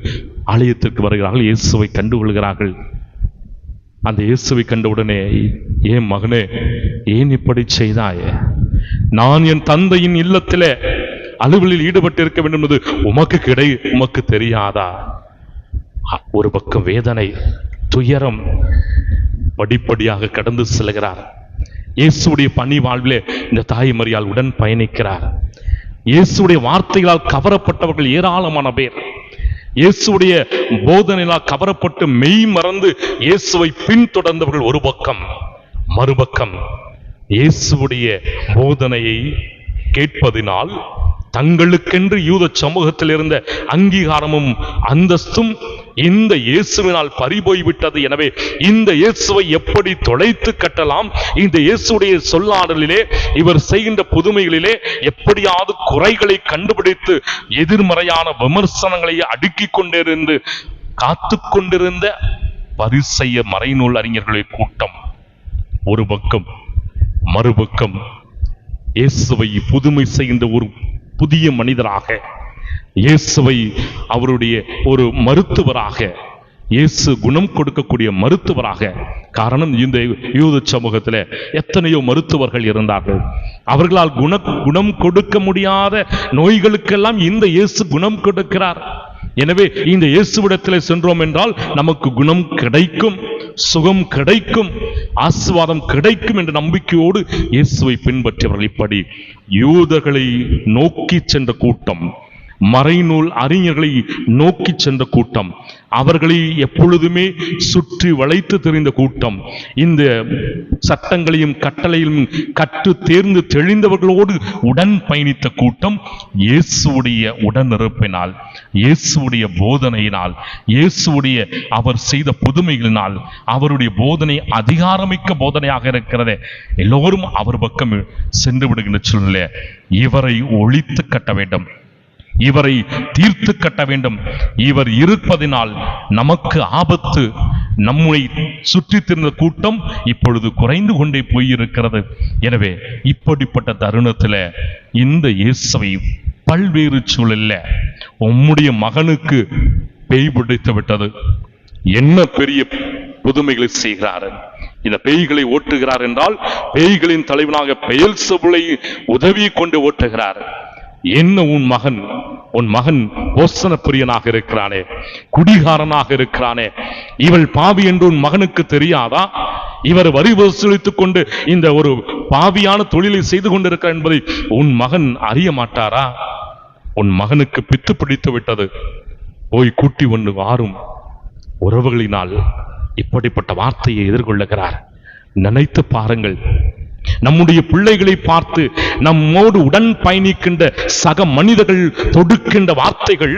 ஆலயத்திற்கு வருகிறார்கள். இயேசுவை கண்டுகொள்கிறார்கள். அந்த இயேசுவை கண்டவுடனே, ஏன் மகனே, ஏன் இப்படி செய்தாய்? நான் என் தந்தையின் இல்லத்திலே அலுவலில் ஈடுபட்டிருக்க வேண்டும் என்பது உமக்கு தெரியாதா? ஒரு பக்கம் வேதனை, துயரம், படிப்படியாக கடந்து செல்கிறார். இயேசுடைய பணி வாழ்விலே இந்த தாய் மரியாள் உடன் பயணிக்கிறார். இயேசுடைய வார்த்தைகளால் கவரப்பட்டவர்கள் ஏராளமான பேர். இயேசுடைய போதனையால் கவரப்பட்டு மெய் மறந்து இயேசுவை பின்தொடர்ந்தவர்கள் ஒரு பக்கம். மறுபக்கம் இயேசுடைய போதனையை கேட்பதினால் தங்களுக்கென்று யூத சமூகத்தில் இருந்த அங்கீகாரமும் அந்தஸ்தும் இந்த இயேசுவினால் பறிபோய்விட்டது. எனவே இந்த இயேசுவை எப்படி தொலைத்து கட்டலாம், இந்த இயேசுடைய சொல்லாடலிலே, இவர் செய்கின்ற புதுமைகளிலே எப்படியாவது குறைகளை கண்டுபிடித்து எதிர்மறையான விமர்சனங்களை அடுக்கிக் கொண்டிருந்து காத்து கொண்டிருந்த பரிசேய மறைநூல் அறிஞர்களுடைய கூட்டம் ஒரு பக்கம். மறுபக்கம் இயேசுவை புதுமை செய்கின்ற ஒரு புதிய மனிதராக, இயேசுவை அவருடைய ஒரு மருத்துவராக, இயேசு குணம் கொடுக்கக்கூடிய மருத்துவராக. காரணம், இந்த யூத சமூகத்தில் எத்தனையோ மருத்துவர்கள் இருந்தார்கள். அவர்களால் குணம் கொடுக்க முடியாத நோய்களுக்கெல்லாம் இந்த இயேசு குணம் கொடுக்கிறார். எனவே இந்த இயேசுவிடத்தில் சென்றோம் என்றால் நமக்கு குணம் கிடைக்கும், சுகம் கிடைக்கும், ஆசீர்வாதம் கிடைக்கும் என்ற நம்பிக்கையோடு இயேசுவை பின்பற்றியவர்கள். இப்படி யூதர்களை நோக்கி சென்ற கூட்டம், மறைநூல் அறிஞர்களை நோக்கி சென்ற கூட்டம், அவர்களை எப்பொழுதுமே சுற்றி வளைத்து தெரிந்த கூட்டம், இந்த சட்டங்களையும் கட்டளையும் கற்று தேர்ந்து தெளிந்தவர்களோடு உடன் பயணித்த கூட்டம், இயேசுடைய உடனிருப்பினால், இயேசுடைய போதனையினால், இயேசுடைய அவர் செய்த புதுமைகளினால், அவருடைய போதனை அதிகாரமிக்க போதனையாக இருக்கிறதே, எல்லோரும் அவர் பக்கம் சென்று விடுகின்ற சூழ்நிலை. இவரை ஒழித்து கட்ட வேண்டும், இவரை தீர்த்து கட்ட வேண்டும், இவர் இருப்பதினால் நமக்கு ஆபத்து. நம்மை சுற்றி திரிந்த கூட்டம் இப்பொழுது குறைந்து கொண்டே போயிருக்கிறது. எனவே இப்படிப்பட்ட தருணத்தில் இந்த இயேசுவை பல்வேறு சூழல்ல, உம்முடைய மகனுக்கு பேய் பிடித்து விட்டது, என்ன பெரிய புதுமைகளை செய்கிறார், இந்த பேய்களை ஓட்டுகிறார் என்றால் பேய்களின் தலைவனாக பெயல்செபூலை உதவி கொண்டு ஓட்டுகிறார். என்ன உன் மகன் போசன பிரியனாக இருக்கிறானே, குடிகாரனாக இருக்கிறானே, இவள் பாவி என்று உன் மகனுக்கு தெரியாதா? இவர் வரி வசூலித்துக் கொண்டு இந்த ஒரு பாவியான தொழிலை செய்து கொண்டிருக்கிறார் என்பதை உன் மகன் அறிய மாட்டாரா? உன் மகனுக்கு பித்து பிடித்து விட்டது, போய் கூட்டி ஒன்று வாரும். உறவுகளினால் இப்படிப்பட்ட வார்த்தையை எதிர்கொள்ளுகிறார். நினைத்து பாருங்கள், நம்முடைய பிள்ளைகளை பார்த்து நம்மோடு உடன் பயணிக்கின்ற சக மனிதர்கள் தொடுக்கின்ற வார்த்தைகள்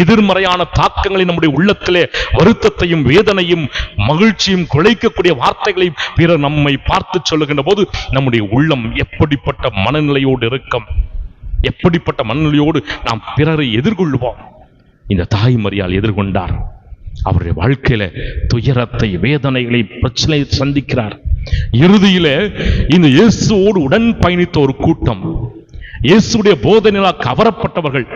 எதிர்மறையான தாக்கங்களை நம்முடைய உள்ளத்திலே வருத்தத்தையும் வேதனையும் மகிழ்ச்சியும் குலைக்கக்கூடிய வார்த்தைகளை பிறர் நம்மை பார்த்து சொல்லுகின்ற போது நம்முடைய உள்ளம் எப்படிப்பட்ட மனநிலையோடு இருக்கும், எப்படிப்பட்ட மனநிலையோடு நாம் பிறரை எதிர்கொள்வோம். இந்த தாய் மரியாள் எதிர்கொண்டார். அவருடைய வாழ்க்கையில துயரத்தை, வேதனைகளை, பிரச்சனையை சந்திக்கிறார். இறுதியில இந்த இயேசுவோடு உடன் பயணித்த ஒரு கூட்டம், இயேசுடைய போதனையால் கவரப்பட்டவர்கள்,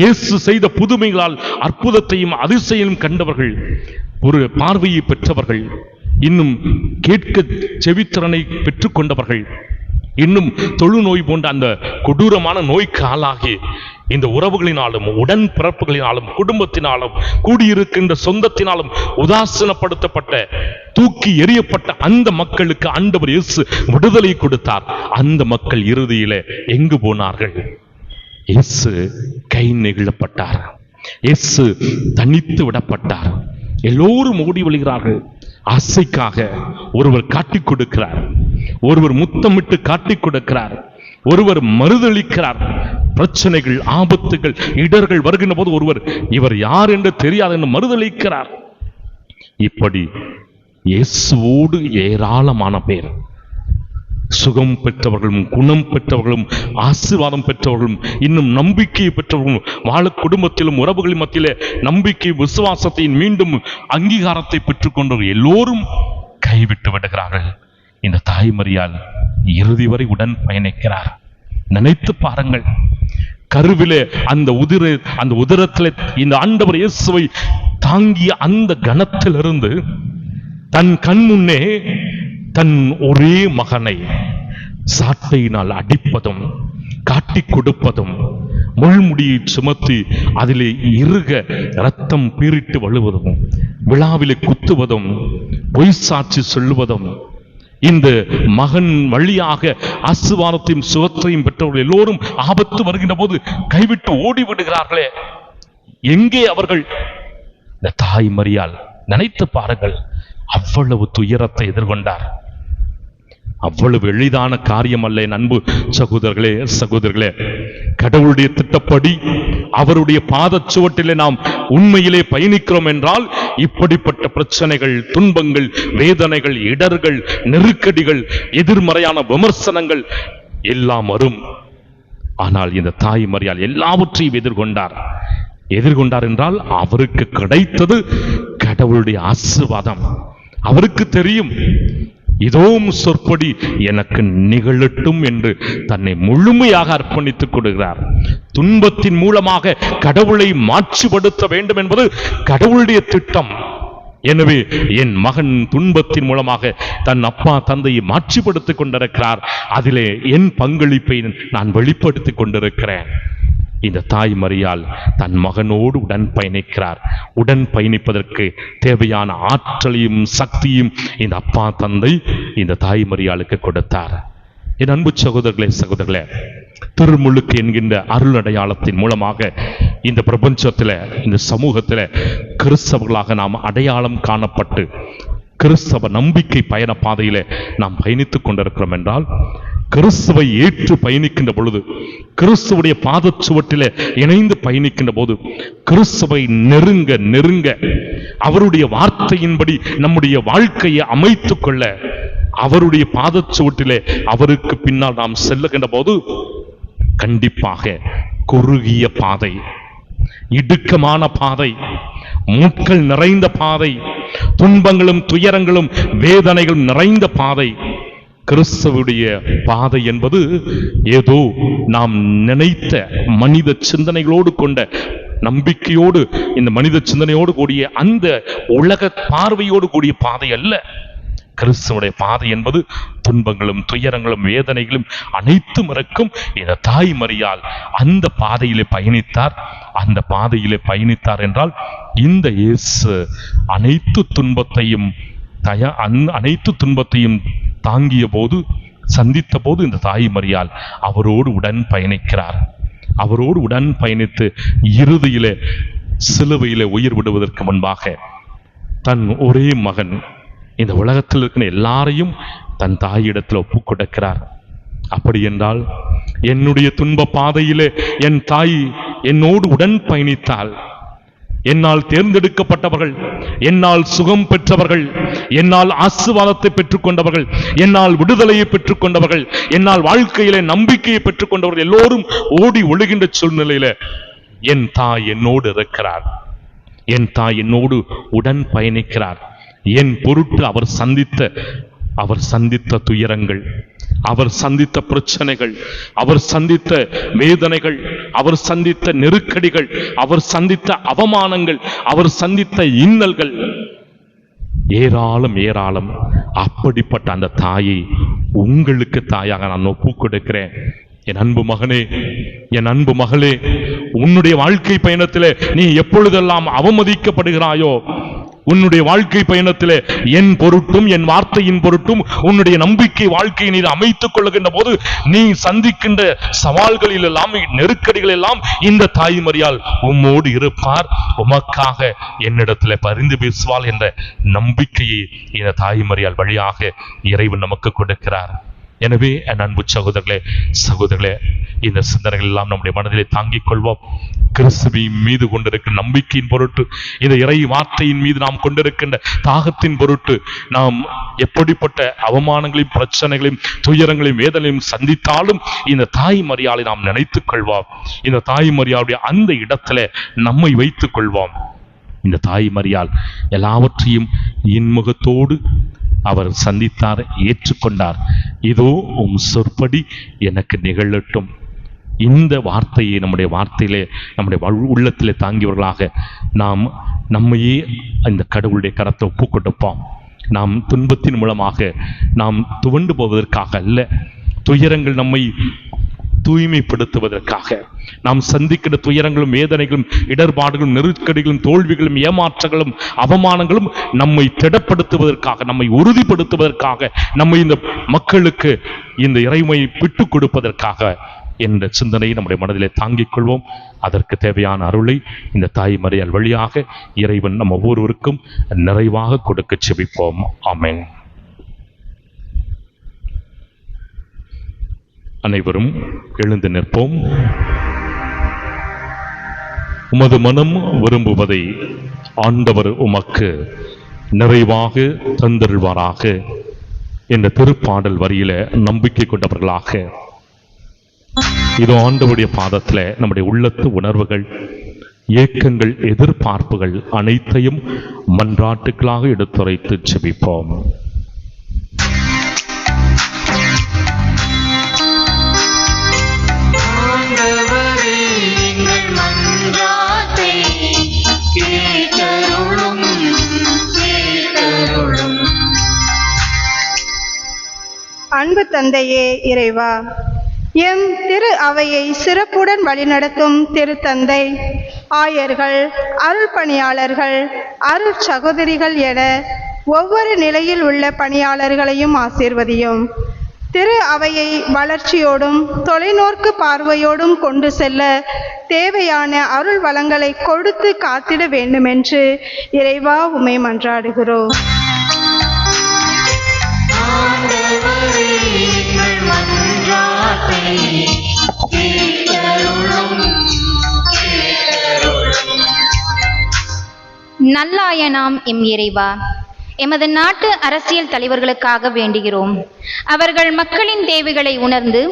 இயேசு செய்த புதுமைகளால் அற்புதத்தையும் அதிசயமும் கண்டவர்கள், ஒரு பார்வையை பெற்றவர்கள், இன்னும் கேட்க செவித்திறனை பெற்றுக்கொண்டவர்கள், இன்னும் தொழுநோய் போன்ற அந்த கொடூரமான நோய்க்கு ஆளாகி இந்த உறவுகளினாலும், உடன் பிறப்புகளினாலும், குடும்பத்தினாலும், கூடியிருக்கின்ற சொந்தத்தினாலும் உதாசீனப்படுத்தப்பட்ட, தூக்கி எறியப்பட்ட அந்த மக்களுக்கு ஆண்டவர் இயேசு விடுதலை கொடுத்தார். அந்த மக்கள் இறுதியிலே எங்கு போனார்கள்? இயேசு கை நெகிழப்பட்டார். இயேசு தனித்து விடப்பட்டார். எல்லோரும் ஓடி வருகிறார்கள். ஆசைக்காக ஒருவர் காட்டிக் கொடுக்கிறார், ஒருவர் முத்தமிட்டு காட்டிக் கொடுக்கிறார், ஒருவர் மறுதளிக்கிறார். பிரச்சனைகள், ஆபத்துகள், இடர்கள் வருகின்ற போது ஒருவர் இவர் யார் என்று தெரியாது என்று மறுதளிக்கிறார். இப்படி இயேசுவோடு ஏராளமான பேர், சுகம் பெற்றவர்களும், குணம் பெற்றவர்களும், ஆசீர்வாதம் பெற்றவர்களும், இன்னும் நம்பிக்கையை பெற்றவர்களும், வாழ குடும்பத்திலும் உறவுகளின் மத்தியிலே நம்பிக்கை, விசுவாசத்தை, மீண்டும் அங்கீகாரத்தை பெற்றுக்கொண்டவர்கள் எல்லோரும் கைவிட்டு விடுகிறார்கள். இந்த தாய்மரியால் இறுதி வரை உடன் பயணிக்கிறார். நினைத்து பாருங்கள், கருவிலே அந்த உதிரத்திலே இந்த ஆண்டவர் இயேசுவை தாங்கிய அந்த கணத்திலிருந்து தன் கண் முன்னே தன் ஒரே மகனை சாட்டையினால் அடிப்பதும், காட்டிக் கொடுப்பதும், முள்முடியை சுமத்தி அதிலே இறுக இரத்தம் பீரிட்டு வழுவதும், விழாவிலே குத்துவதும், பொய் சாட்சி சொல்லுவதும், இந்த மகன் வழியாக ஆசீர்வாதத்தையும் சுகத்தையும் பெற்றவர்கள் எல்லோரும் ஆபத்து வருகின்ற போது கைவிட்டு ஓடிவிடுகிறார்களே, எங்கே அவர்கள்? இந்த தாய் மரியாள் நினைத்து பாருங்கள், அவ்வளவு துயரத்தை எதிர்கொண்டார். அவ்வளவு எளிதான காரியம் அல்ல என் அன்பு சகோதரர்களே, சகோதரர்களே. கடவுளுடைய திட்டப்படி அவருடைய பாதச்சுவட்டிலே நாம் உண்மையிலே பயணிக்கிறோம் என்றால் இப்படிப்பட்ட பிரச்சனைகள், துன்பங்கள், வேதனைகள், இடர்கள், நெருக்கடிகள், எதிர்மறையான விமர்சனங்கள் எல்லாம் வரும். ஆனால் இந்த தாய் மரியாள் எல்லாவற்றையும் எதிர்கொண்டார் என்றால் அவருக்கு கிடைத்தது கடவுளுடைய ஆசீர்வாதம். அவருக்கு தெரியும், இதோம் சொற்படி எனக்கு நிகழட்டும் என்று தன்னை முழுமையாக அர்ப்பணித்துக் கொடுக்கிறார். துன்பத்தின் மூலமாக கடவுளை மாட்சிப்படுத்த வேண்டும் என்பது கடவுளுடைய திட்டம். எனவே என் மகன் துன்பத்தின் மூலமாக தன் அப்பா தந்தையை மாட்சிப்படுத்திக் கொண்டிருக்கிறார். அதிலே என் பங்களிப்பை நான் வெளிப்படுத்திக் கொண்டிருக்கிறேன். இந்த தாய் மரியாள் தன் மகனோடு உடன் பயணிக்கிறார். உடன் பயணிப்பதற்கு தேவையான ஆற்றலையும் சக்தியும் இந்த அப்பா தந்தை இந்த தாய் மரியாளுக்கு கொடுத்தார். என் அன்பு சகோதரர்களே, சகோதரர்களே, திருமுழுக்கு என்கின்ற அருள் அடையாளத்தின் மூலமாக இந்த பிரபஞ்சத்தில், இந்த சமூகத்தில் கிறிஸ்தவர்களாக நாம் அடையாளம் காணப்பட்டு கிறிஸ்தவ நம்பிக்கை பயண பாதையில நாம் பயணித்துக் கொண்டிருக்கிறோம் என்றால், கிறிஸ்துவை ஏற்று பயணிக்கின்ற பொழுது, கிறிஸ்துவுடைய பாதச்சுவட்டில இணைந்து பயணிக்கின்ற போது, கிறிஸ்துவை நெருங்க நெருங்க அவருடைய வார்த்தையின்படி நம்முடைய வாழ்க்கையை அமைத்துக் கொள்ள, அவருடைய பாதச்சுவட்டிலே அவருக்கு பின்னால் நாம் செல்லுகின்ற போது கண்டிப்பாக குறுகிய பாதை, இடுக்கமான பாதை, முட்கள் நிறைந்த பாதை, துன்பங்களும் துயரங்களும் வேதனைகளும் நிறைந்த பாதை, கிறிஸ்துவுடைய பாதை என்பது ஏதோ நாம் நினைத்த மனித சிந்தனைகளோடு கொண்ட நம்பிக்கையோடு, இந்த மனித சிந்தனையோடு கூடிய அந்த உலக பார்வையோடு கூடிய பாதை அல்ல. கிறிஸ்துவுடைய பாதை என்பது துன்பங்களும் துயரங்களும் வேதனைகளும் அனைத்தும் இருக்கும். இந்த தாய் மரியாள் அந்த பாதையிலே பயணித்தார். அந்த பாதையிலே பயணித்தார் என்றால் இந்த இயேசு அனைத்து துன்பத்தையும் தாங்கிய போது, சந்தித்த போது இந்த தாய் மரியாள் அவரோடு உடன் பயணிக்கிறார். அவரோடு உடன் பயணித்து இறுதியிலே சிலுவையிலே உயிர் விடுவதற்கு முன்பாக தன் ஒரே மகன், இந்த உலகத்தில் இருக்கிற எல்லாரையும் தன் தாயிடத்தில் ஒப்பு கொடுக்கிறார். அப்படி என்றால் என்னுடைய துன்ப பாதையிலே என் தாய் என்னோடு உடன் பயணித்தால், என்னால் தேர்ந்தெடுக்கப்பட்டவர்கள், என்னால் சுகம் பெற்றவர்கள், என்னால் ஆசீர்வாதத்தை பெற்றுக்கொண்டவர்கள், என்னால் விடுதலையை பெற்றுக்கொண்டவர்கள், என்னால் வாழ்க்கையிலே நம்பிக்கையை பெற்றுக்கொண்டவர்கள் எல்லோரும் ஓடி ஒழுகின்ற சூழ்நிலையில என் தாய் என்னோடு இருக்கிறார். என் தாய் என்னோடு உடன் பயணிக்கிறார். என் பொருட்டு அவர் சந்தித்த துயரங்கள், அவர் சந்தித்த பிரச்சனைகள், அவர் சந்தித்த வேதனைகள், அவர் சந்தித்த நெருக்கடிகள், அவர் சந்தித்த அவமானங்கள், அவர் சந்தித்த இன்னல்கள் ஏராளம். அப்படிப்பட்ட அந்த தாயை உங்களுக்கு தாயாக நான் ஒப்பு கொடுக்கிறேன். என் அன்பு மகனே, என் அன்பு மகளே, உன்னுடைய வாழ்க்கை பயணத்திலே நீ எப்பொழுதெல்லாம் அவமதிக்கப்படுகிறாயோ, உன்னுடைய வாழ்க்கை பயணத்திலே என் பொருட்டும் என் வார்த்தையின் பொருட்டும் உன்னுடைய நம்பிக்கை வாழ்க்கையை நீ அமைத்துக் கொள்ளுகின்ற போது நீ சந்திக்கின்ற சவால்களில் எல்லாம், நெருக்கடிகள் எல்லாம் இந்த தாய்மறியால் உம்மோடு இருப்பார், உமக்காக என்னிடத்தில் பரிந்து பேசுவாள் என்ற நம்பிக்கையை இந்த தாய்மறியால் வழியாக இறைவன் நமக்கு கொடுக்கிறார். எனவே என் அன்பு சகோதரர்களே, இந்த சிந்தனைகள் எல்லாம் நம்முடைய மனதிலே தாங்கிக் கொள்வோம். கிறிஸ்துவின் மீது கொண்டிருக்கிற நம்பிக்கையின் பொருட்டு, இந்த இறை வார்த்தையின் மீது நாம் கொண்டிருக்கின்ற தாகத்தின் பொருட்டு, நாம் எப்படிப்பட்ட அவமானங்களையும் பிரச்சனைகளையும் துயரங்களையும் வேதனையும் சந்தித்தாலும் இந்த தாய் மரியாதை நாம் நினைத்துக் கொள்வோம். இந்த தாய் மரியாதைய அந்த இடத்துல நம்மை வைத்துக் கொள்வோம். இந்த தாய் மரியாள் எல்லாவற்றையும் இன்முகத்தோடு அவர் சந்தித்தார், ஏற்றுக்கொண்டார். இதோ உம் சொற்படி எனக்கு நிகழட்டும். இந்த வார்த்தையை நம்முடைய வார்த்தையிலே, நம்முடைய உள்ளத்திலே தாங்கியவர்களாக நாம் நம்மையே இந்த கடவுளுடைய கரத்தை ஒப்பு கொடுப்போம். நாம் துன்பத்தின் மூலமாக நாம் துவண்டு போவதற்காக அல்ல, துயரங்கள் நம்மை தூய்மைப்படுத்துவதற்காக, நாம் சந்திக்கிற துயரங்களும் வேதனைகளும் இடர்பாடுகளும் நெருக்கடிகளும் தோல்விகளும் ஏமாற்றங்களும் அவமானங்களும் நம்மை திடப்படுத்துவதற்காக, நம்மை உறுதிப்படுத்துவதற்காக, நம்மை இந்த மக்களுக்கு இந்த இறைமையை விட்டுக் கொடுப்பதற்காக என்ற சிந்தனையை நம்முடைய மனதிலே தாங்கிக் கொள்வோம். அதற்கு தேவையான அருளை இந்த தாய் மரியாள் வழியாக இறைவன் நம் ஒவ்வொருவருக்கும் நிறைவாக கொடுக்க செபிப்போம். ஆமென். அனைவரும் எழுந்து நிற்போம். உமது மனம் விரும்புவதை ஆண்டவர் உமக்கு நிறைவாக தந்தருள்வாராக என்ற திருப்பாடல் வரியில நம்பிக்கை கொண்டவர்களாக இது ஆண்டவருடைய பாதத்தில் நம்முடைய உள்ளத்து உணர்வுகள், ஏக்கங்கள், எதிர்பார்ப்புகள் அனைத்தையும் மன்றாட்டுகளாக எடுத்துரைத்து ஜெபிப்போம். அன்பு தந்தையே இறைவா, எம் திரு அவையை சிறப்புடன் வழிநடத்தும் திருத்தந்தை, ஆயர்கள், அருள் பணியாளர்கள், அருள் சகோதரிகள் என ஒவ்வொரு நிலையில் உள்ள பணியாளர்களையும் ஆசீர்வதியும். திரு அவையை வளர்ச்சியோடும் தொலைநோக்கு பார்வையோடும் கொண்டு செல்ல தேவையான அருள் வளங்களை கொடுத்து காத்திட வேண்டுமென்று இறைவா உம்மை மன்றாடுகிறோம். நல்லாயனாம் எம் இறைவா, எமது நாட்டு அரசியல் தலைவர்களுக்காக வேண்டுகிறோம். அவர்கள் மக்களின் தேவைகளை உணர்ந்து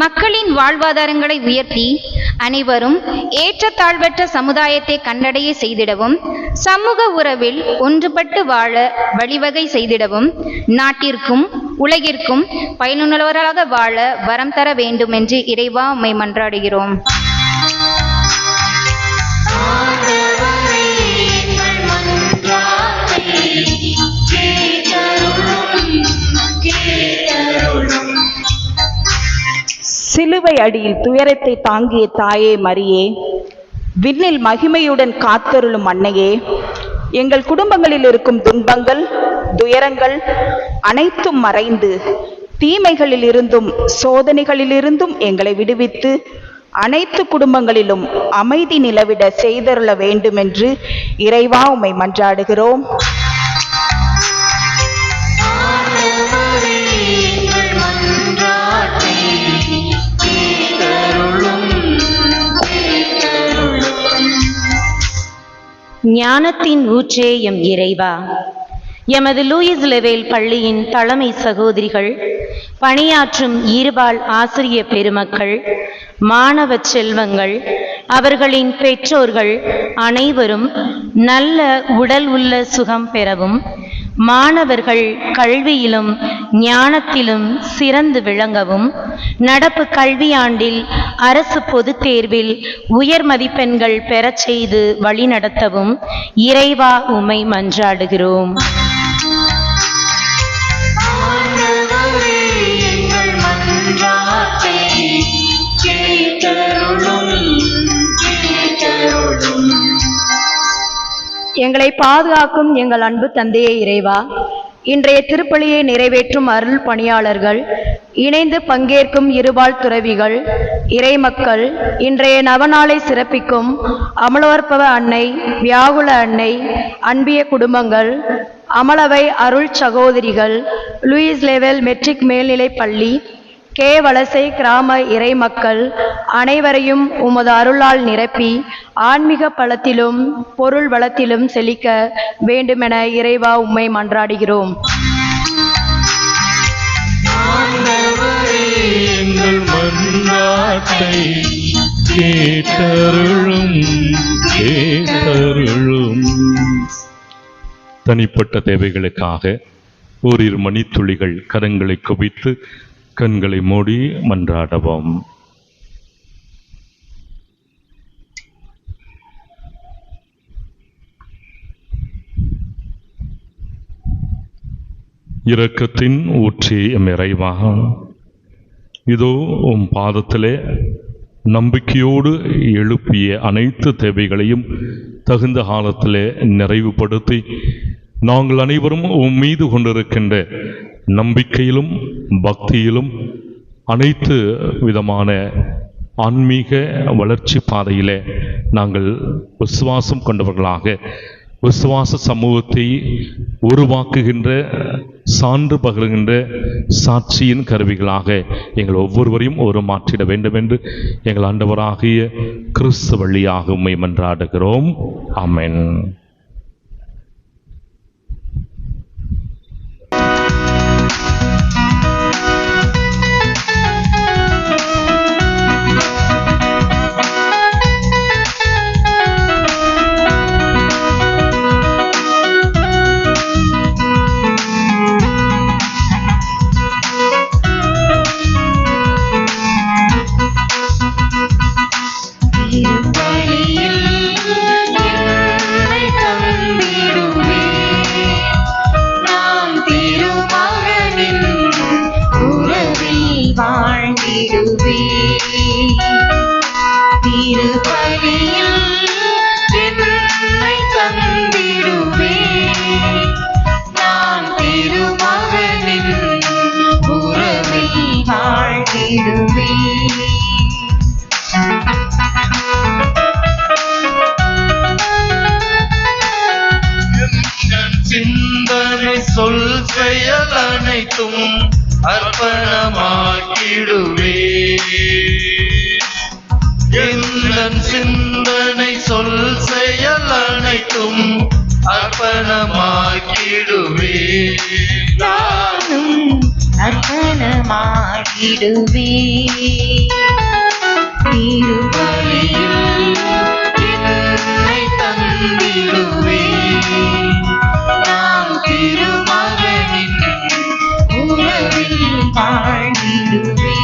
மக்களின் வாழ்வாதாரங்களை உயர்த்தி அனைவரும் ஏற்றத்தாழ்வற்ற சமுதாயத்தை கண்டடைய செய்திடவும், சமூக உறவில் ஒன்றுபட்டு வாழ வழிவகை செய்திடவும், நாட்டிற்கும் உலகிற்கும் பயனுள்ளவராக வாழ வரம் தர வேண்டும் என்று இறைவா உம்மை மன்றாடுகிறோம். சிலுவை அடியில் துயரத்தை தாங்கிய தாயே மரியே, விண்ணில் மகிமையுடன் காத்தருளும் அன்னையே, எங்கள் குடும்பங்களில் இருக்கும் துன்பங்கள், துயரங்கள் அனைத்தும் மறைந்து தீமைகளில் இருந்தும் சோதனைகளிலிருந்தும் எங்களை விடுவித்து அனைத்து குடும்பங்களிலும் அமைதி நிலவிட செய்தருள வேண்டுமென்று இறைவா உம்மை மன்றாடுகிறோம். ஞானத்தின் ஊற்றே எம் இறைவா, எமது லூயிஸ் லெவேல் பள்ளியின் தலைமை சகோதரிகள், பணியாற்றும் ஈர்பால் ஆசிரிய பெருமக்கள், மாணவ செல்வங்கள், அவர்களின் பெற்றோர்கள் அனைவரும் நல்ல உடல் உள்ள சுகம் பெறவும், மாணவர்கள் கல்வியிலும் ஞானத்திலும் சிறந்து விளங்கவும், நடப்பு கல்வியாண்டில் அரசு பொதுத் தேர்வில் உயர் மதிப்பெண்கள் பெறச் செய்து வழிநடத்தவும் இறைவா உம்மை மன்றாடுகிறோம். எங்களை பாதுகாக்கும் எங்கள் அன்பு தந்தையே இறைவா, இன்றைய திருப்பலியை நிறைவேற்றும் அருள் பணியாளர்கள், இணைந்து பங்கேற்கும் இருபால் துறவிகள், இறைமக்கள், இன்றைய நவநாளை சிறப்பிக்கும் அமலோற்பவ அன்னை, வியாகுல அன்னை, அன்பிய குடும்பங்கள், அமலவை அருள் சகோதரிகள், லூயிஸ் லெவல் மெட்ரிக் மேல்நிலைப் பள்ளி, கே வலசை கிராம இறைமக்கள் அனைவரையும் உமது அருளால் நிரப்பி ஆன்மீக பலத்திலும் பொருள் வளத்திலும் செழிக்க வேண்டுமென இறைவா உம்மை மன்றாடுகிறோம். எங்கள் மன்றாட்டை கேட்டருளும் கேட்டருளும். தனிப்பட்ட தேவைகளுக்காக ஓரிரு மணித்துளிகள் கரங்களை குவித்து கண்களை மூடி மன்றாடவும். இரக்கத்தின் ஊற்றி எம் இறைவா, இதோ உம் பாதத்திலே நம்பிக்கையோடு எழுப்பிய அனைத்து தேவைகளையும் தகுந்த காலத்திலே நிறைவுபடுத்தி நாங்கள் அனைவரும் உம் மீது கொண்டிருக்கின்ற நம்பிக்கையிலும் பக்தியிலும் அனைத்து விதமான ஆன்மீக வளர்ச்சி பாதையிலே நாங்கள் விசுவாசம் கொண்டவர்களாக விசுவாச சமூகத்தை உருவாக்குகின்ற சான்று பகருகின்ற சாட்சியின் கருவிகளாக எங்கள் ஒவ்வொருவரையும் மாற்றிட வேண்டும் என்று எங்கள் ஆண்டவராகிய கிறிஸ்து வழியாக உம்மை மன்றாடுகிறோம். ஆமென். சிந்தனை சொல் செயல் அனைத்தும் அர்ப்பணமாக்கிடுவே. என் சிந்தனை சொல் செயல் அனைத்தும் அர்ப்பணமாக்கிடுவே. நானும் அர்ப்பணமாகிடுவே. திருப்பலியில் என்னை தந்திடுவே. நாம் திருமகனின் உறவில் வாழ்ந்திடுவே.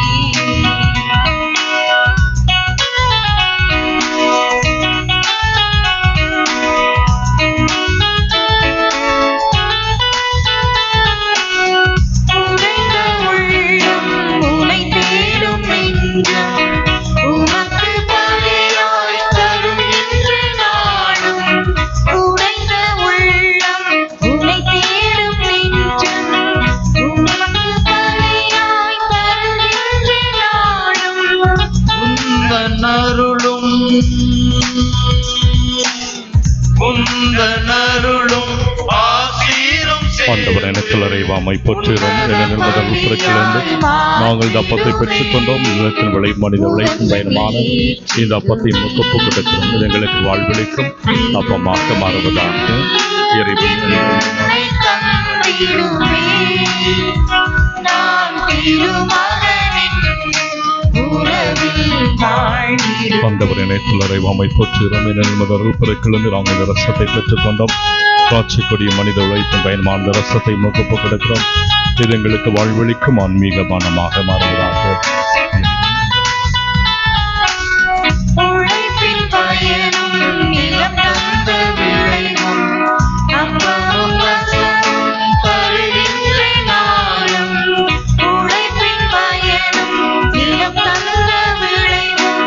ஆண்டவர் எனக்கு இறைவாமை போற்றுகிறோம். ஏனெனில் முதல் உத்தரத்திலிருந்து நாங்கள் இந்த அப்பத்தை பெற்றுக்கொண்டோம். நிலத்தின் விளை மனித விளைக்கும் பயணமான இந்த அப்பத்தை ஒப்பு கொடுக்கிறோம். இது எங்களுக்கு வாழ்வளிக்கும் அப்பமாக மாறுவதாக இறைவன் நான் திருமகனின் உறவில் வாழ்ந்திடுவேன். ஆண்டவர் இணைத்துள்ளரை வாமை போற்றுகிறோம். என அருள் பெருக்கிலிருந்து நாங்கள் இந்த ரசத்தை பெற்றுக்கொண்டோம். காட்சிக்கூடிய மனித உழைப்பின் பயன்மான ரசத்தை நோக்கப்பு கிடக்கிறோம். இது எங்களுக்கு வாழ்வழிக்கும் ஆன்மீக பானமாக மாறுவதாக. உழைப்பின் பயனும் நிலம் தந்த விளைவும் அப்பமும் ரசமும் தருகின்ற நாளும். உழைப்பின் பயனும் நிலம் தந்த விளைவும்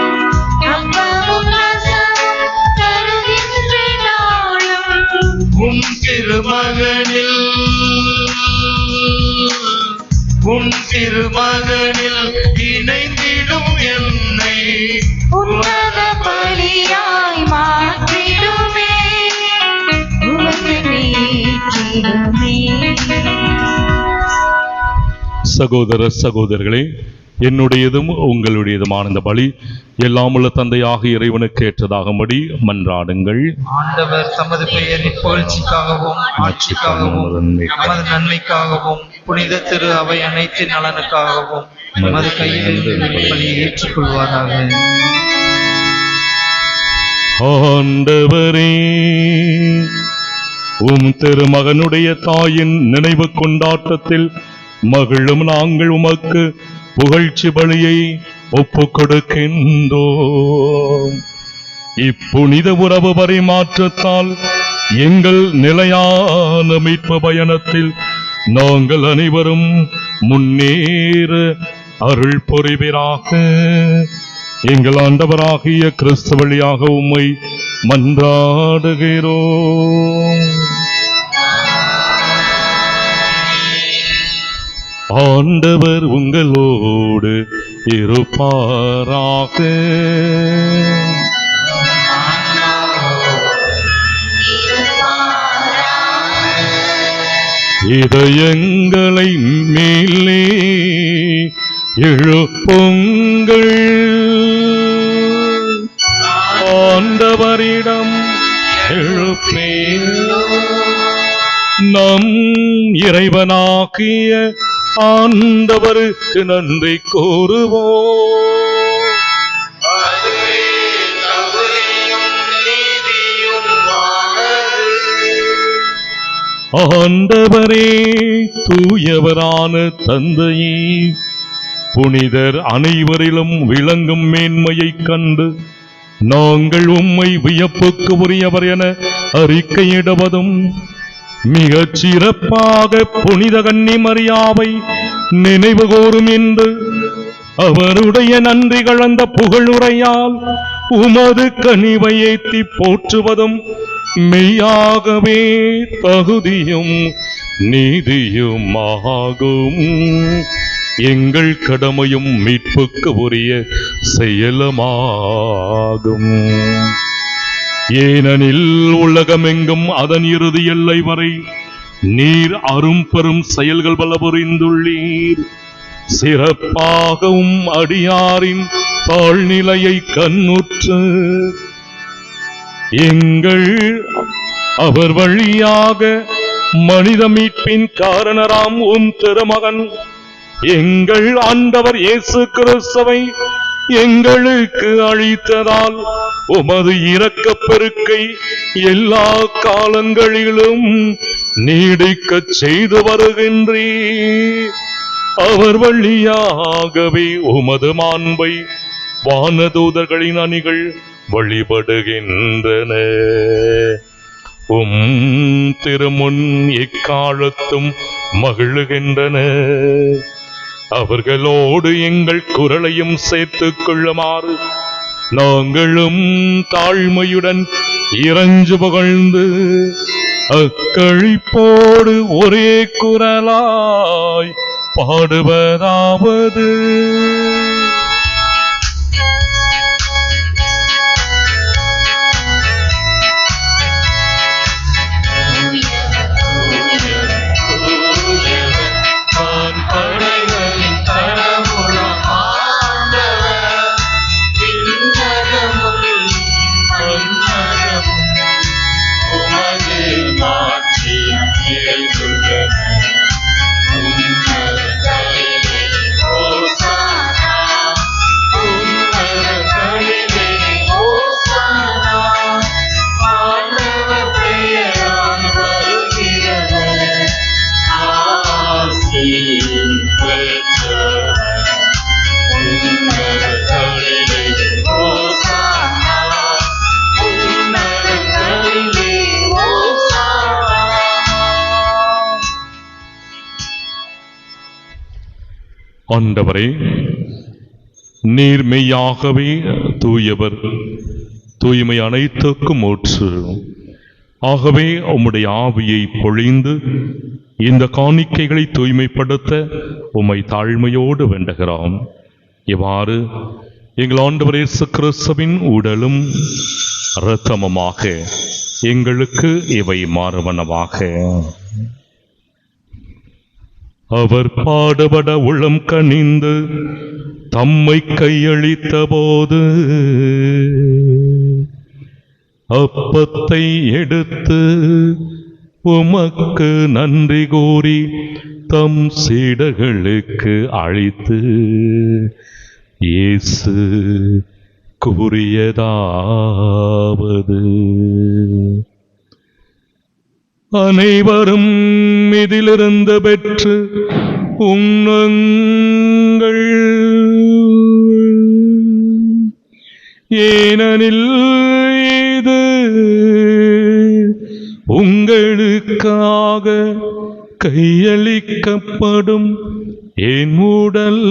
அப்பமும் ரசமும் தருகின்ற நாளும். உன் திருமகனில் இணைந்திடும் என்னை உன்னத பலியாய் மாற்றிடுமே உமக்கு நீற்றிடுமே. சகோதர சகோதரர்களே, என்னுடையதும் உங்களுடையதுமான இந்த பலி எல்லாம் உள்ள தந்தையாக இறைவனுக்கு ஏற்றதாகும்படி மன்றாடுங்கள். ஆண்டவர் தமது பெயரின் புகழ்ச்சிக்காகவும் ஆட்சிக்காகவும் நமது நன்மைக்காகவும் புனித திரு அவை அனைத்து நலனுக்காகவும் நமது கையிலிருந்து பலியை ஏற்றுக்கொள்வாராக. ஆண்டவரே, திருமகனுடைய தாயின் நினைவு கொண்டாட்டத்தில் மகிழும் நாங்கள் உமக்கு புகழ்ச்சி பலியை ஒப்புக் கொடுக்கின்றோம். இப்புனித உறவு பரிமாற்றத்தால் எங்கள் நிலையான மீட்பு பயணத்தில் நாங்கள் அனைவரும் முன்னேற அருள் புரிவீராக. எங்கள் ஆண்டவராகிய கிறிஸ்து வழியாக உம்மை மன்றாடுகிறோம். ஆண்டவர் உங்களோடு இருப்பாராக. இதயங்களை மேலே எழுப்புங்கள், ஆண்டவரிடம் எழுப்பேன். நம் இறைவனாகிய ஆண்டவருக்கு நன்றி கூறுவோம். ஆண்டவரே, தூயவரான தந்தையே, புனிதர் அனைவரிலும் விளங்கும் மேன்மையைக் கண்டு நாங்கள் உம்மை வியப்புக்கு உரியவர் என அறிக்கையிடுவதும், மிகச் சிறப்பாக புனித கன்னி மரியாவை நினைவு கூறும் என்று அவருடைய நன்றி கலந்த புகழுரையால் உமது கனிவை ஏத்தி போற்றுவதும் மெய்யாகவே தகுதியும் நீதியும் ஆகும். எங்கள் கடமையும் மீட்புக்கு உரிய செயலுமாகும். ஏனெனில் உலகமெங்கும் அதன் இறுதி எல்லை வரை நீர் அரும்பெரும் செயல்கள் பல புரிந்துள்ளீர். சிறப்பாகவும் அடியாரின் தாழ்நிலையை கண்ணுற்று எங்கள் அவர் வழியாக மனித மீட்பின் காரணராம் உம் திருமகன் எங்கள் ஆண்டவர் இயேசு கிறிஸ்துவை எங்களுக்கு அளித்ததால் உமது இரக்கப் பெருக்கை எல்லா காலங்களிலும் நீடிக்கச் செய்து வருகின்றீர். அவர் வழியாகவே உமது மாண்பை வானதூதர்களின் அணிகள் வழிபடுகின்றன. திருமுன் எக்காலத்தும் மகிழுகின்றன. அவர்களோடு எங்கள் குரலையும் சேர்த்துக் கொள்ளுமாறு நாங்களும் தாழ்மையுடன் இறைஞ்சு புகழ்ந்து அக்களிப்போடு ஒரே குரலாய் பாடுவதாவது: Hosanna. ஆண்டவரே, நீர் மெய்யாகவே தூயவர், தூய்மை அனைத்துக்கும் ஊற்று. ஆகவே உம்முடைய ஆவியை பொழிந்து இந்த காணிக்கைகளை தூய்மைப்படுத்த உம்மை தாழ்மையோடு வேண்டுகிறோம். இவ்வாறு எங்கள் ஆண்டவர் இயேசு கிறிஸ்துவின் உடலும் இரத்தமுமாக எங்களுக்கு இவை மாறுவனவாக. அவர் பாடுபட உளம் கனிந்து தம்மை கையளித்த போது அப்பத்தை எடுத்து உமக்கு நன்றி கூறி தம் சீடர்களுக்கு அளித்து இயேசு கூறியதாவது: அனைவரும் இதிலிருந்து பெற்று உண்ணுங்கள், ஏனெனில் இது உங்களுக்காக கையளிக்கப்படும் என் உடல்.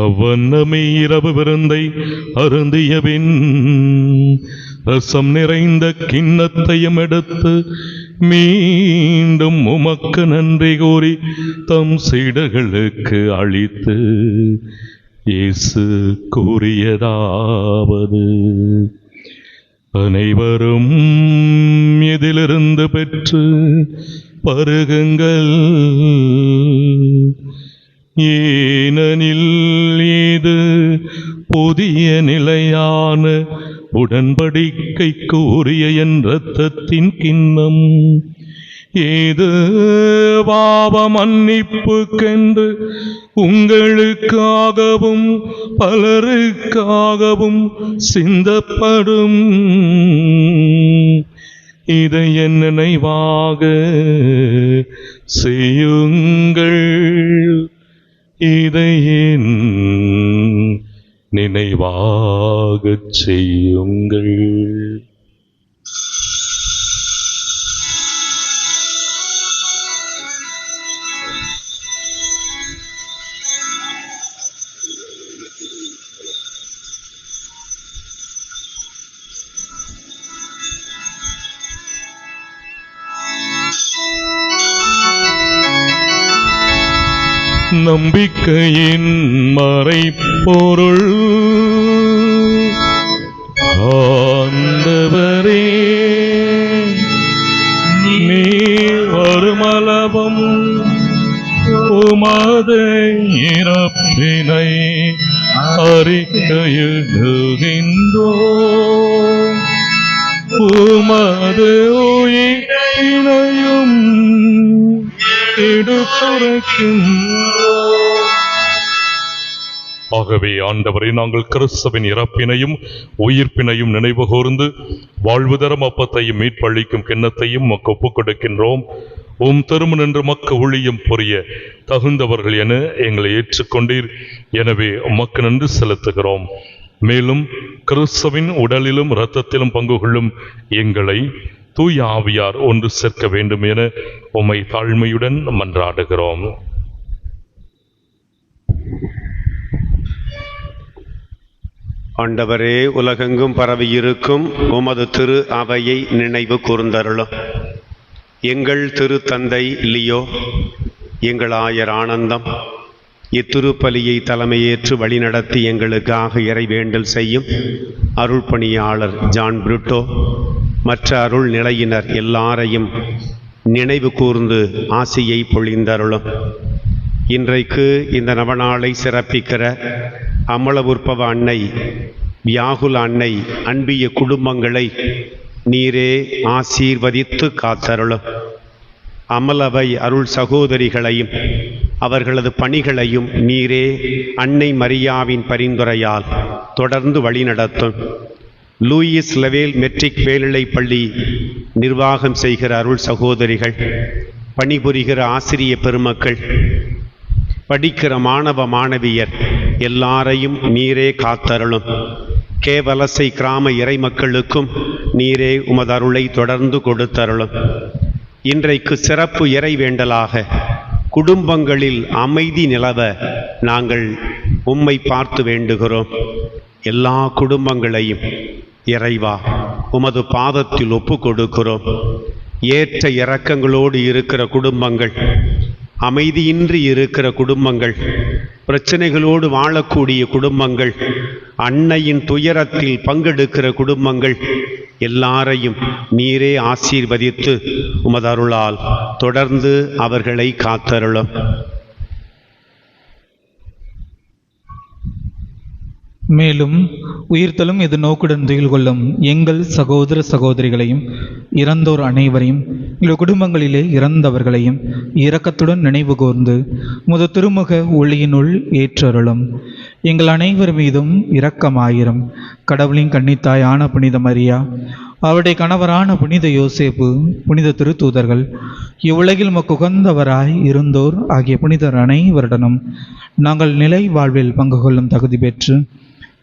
அவ்வண்ணமே இரவு விருந்தை அருந்தியபின் ரசம் நிறைந்த கிண்ணத்தையும் எடுத்து மீண்டும் உமக்கு நன்றி கூறி தம் சீடர்களுக்கு அளித்து இயேசு கூறியதாவது: அனைவரும் இதிலிருந்து பெற்று பருகுங்கள், ஏனெனில் இது புதிய நிலையான உடன்படிக்கைக்கு உரிய என் இரத்தத்தின் கிண்ணம். இது பாவ மன்னிப்புக்கென்று உங்களுக்காகவும் பலருக்காகவும் சிந்தப்படும். இதை என் நினைவாக செய்யுங்கள், இதை என் நினைவாகச் செய்யுங்கள். நம்பிக்கையின் மறைப்பொருள் ஆண்டவரே, நீ வருமளவும் உமது இறப்பினை அறிக்கையிடுகின்றோம், உமது உயிரினையும் ஆகவே ஆண்டவரை, நாங்கள் கிறிஸ்துவின் இறப்பினையும் உயிர்ப்பினையும் நினைவு கூர்ந்து வாழ்வு தரும் அப்பத்தையும் மீட்பளிக்கும் கிண்ணத்தையும் மக்கு ஒப்புக் கொடுக்கின்றோம். உம் திருமண் என்று மக்கு ஊழியம் புரிய தகுந்தவர்கள் என எங்களை ஏற்றுக்கொண்டீர். எனவே உமக்கு நன்றி செலுத்துகிறோம். மேலும் கிறிஸ்துவின் உடலிலும் இரத்தத்திலும் பங்கு கொள்ளும் எங்களை தூய ஆவியார் ஒன்று சேர்க்க வேண்டும் என உம்மை தாழ்மையுடன் மன்றாடுகிறோம். ஆண்டவரே, உலகெங்கும் பரவியிருக்கும் உமது திரு அவையை நினைவு கூர்ந்தருளும். எங்கள் திரு தந்தை லியோ, எங்கள் ஆயர் ஆனந்தம் இத்திருப்பலியை தலைமையேற்று வழிநடத்தி எங்களுக்காக இறைவேண்டல் செய்யும் அருள் பணியாளர் ஜான் புருட்டோ மற்ற அருள் நிலையினர் எல்லாரையும் நினைவு கூர்ந்து ஆசியை பொழிந்தருளும். இன்றைக்கு இந்த நவநாளை சிறப்பிக்கிற அமலவுற்பவ அன்னை, வியாகுல அன்னை அன்பிய குடும்பங்களை நீரே ஆசீர்வதித்து காத்தருளும். அமலவை அருள் சகோதரிகளையும் அவர்களது பணிகளையும் நீரே அன்னை மரியாவின் பரிந்துரையால் தொடர்ந்து வழிநடத்தும். லூயிஸ் லவேல் மெட்ரிக் மேல்நிலைப் பள்ளி நிர்வாகம் செய்கிற அருள் சகோதரிகள், பணிபுரிகிற ஆசிரிய பெருமக்கள், படிக்கிற மாணவ மாணவியர் எல்லாரையும் நீரே காத்தருளும். கேவலசை கிராம இறை மக்களுக்கும் நீரே உமது அருளை தொடர்ந்து கொடுத்தருளும். இன்றைக்கு சிறப்பு இறை வேண்டலாக குடும்பங்களில் அமைதி நிலவ நாங்கள் உம்மை பார்த்து வேண்டுகிறோம். எல்லா குடும்பங்களையும் இறைவா உமது பாதத்தில் ஒப்பு கொடுக்கிறோம். ஏற்ற இரக்கங்களோடு இருக்கிற குடும்பங்கள், அமைதியின்றி இருக்கிற குடும்பங்கள், பிரச்சனைகளோடு வாழக்கூடிய குடும்பங்கள், அன்னையின் துயரத்தில் பங்கெடுக்கிற குடும்பங்கள் எல்லாரையும் நீரே ஆசீர்வதித்து உமது அருளால் தொடர்ந்து அவர்களை காத்தருளும். மேலும் உயிர்த்தலும் இது நோக்குடன் துயில் கொள்ளும் எங்கள் சகோதர சகோதரிகளையும் இறந்தோர் அனைவரையும் எங்கள் குடும்பங்களிலே இறந்தவர்களையும் இரக்கத்துடன் நினைவு கூர்ந்து முத திருமுக ஒளியினுள் ஏற்றருளும். எங்கள் அனைவர் மீதும் இரக்கமாயிரும். கடவுளின் கன்னித்தாயான புனித மரியா, அவருடைய கணவரான புனித யோசேப்பு, புனித திருத்தூதர்கள், இவ்வுலகில் உகந்தவராய் இருந்தோர் ஆகிய புனிதர் அனைவருடனும் நாங்கள் நிலை வாழ்வில் பங்கு கொள்ளும் தகுதி பெற்று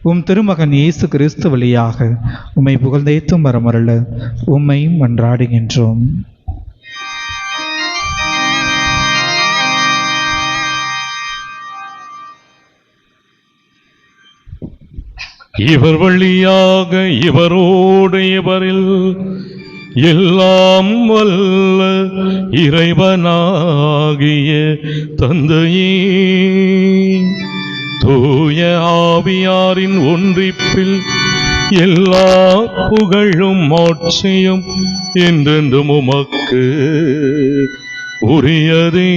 உம் திருமகன் இயேசு கிறிஸ்து வழியாக உம்மை புகழ்ந்தேத்தும் வரமருள உம்மை மன்றாடுகின்றோம். இவர் வழியாக இவரோடு இவரில் எல்லாம் வல்ல இறைவனாகிய தந்தையே, தூய ஆவியாரின் ஒன்றிப்பில் எல்லா புகழும் ஆட்சியும் என்றென்றும் உமக்கு உரியதே.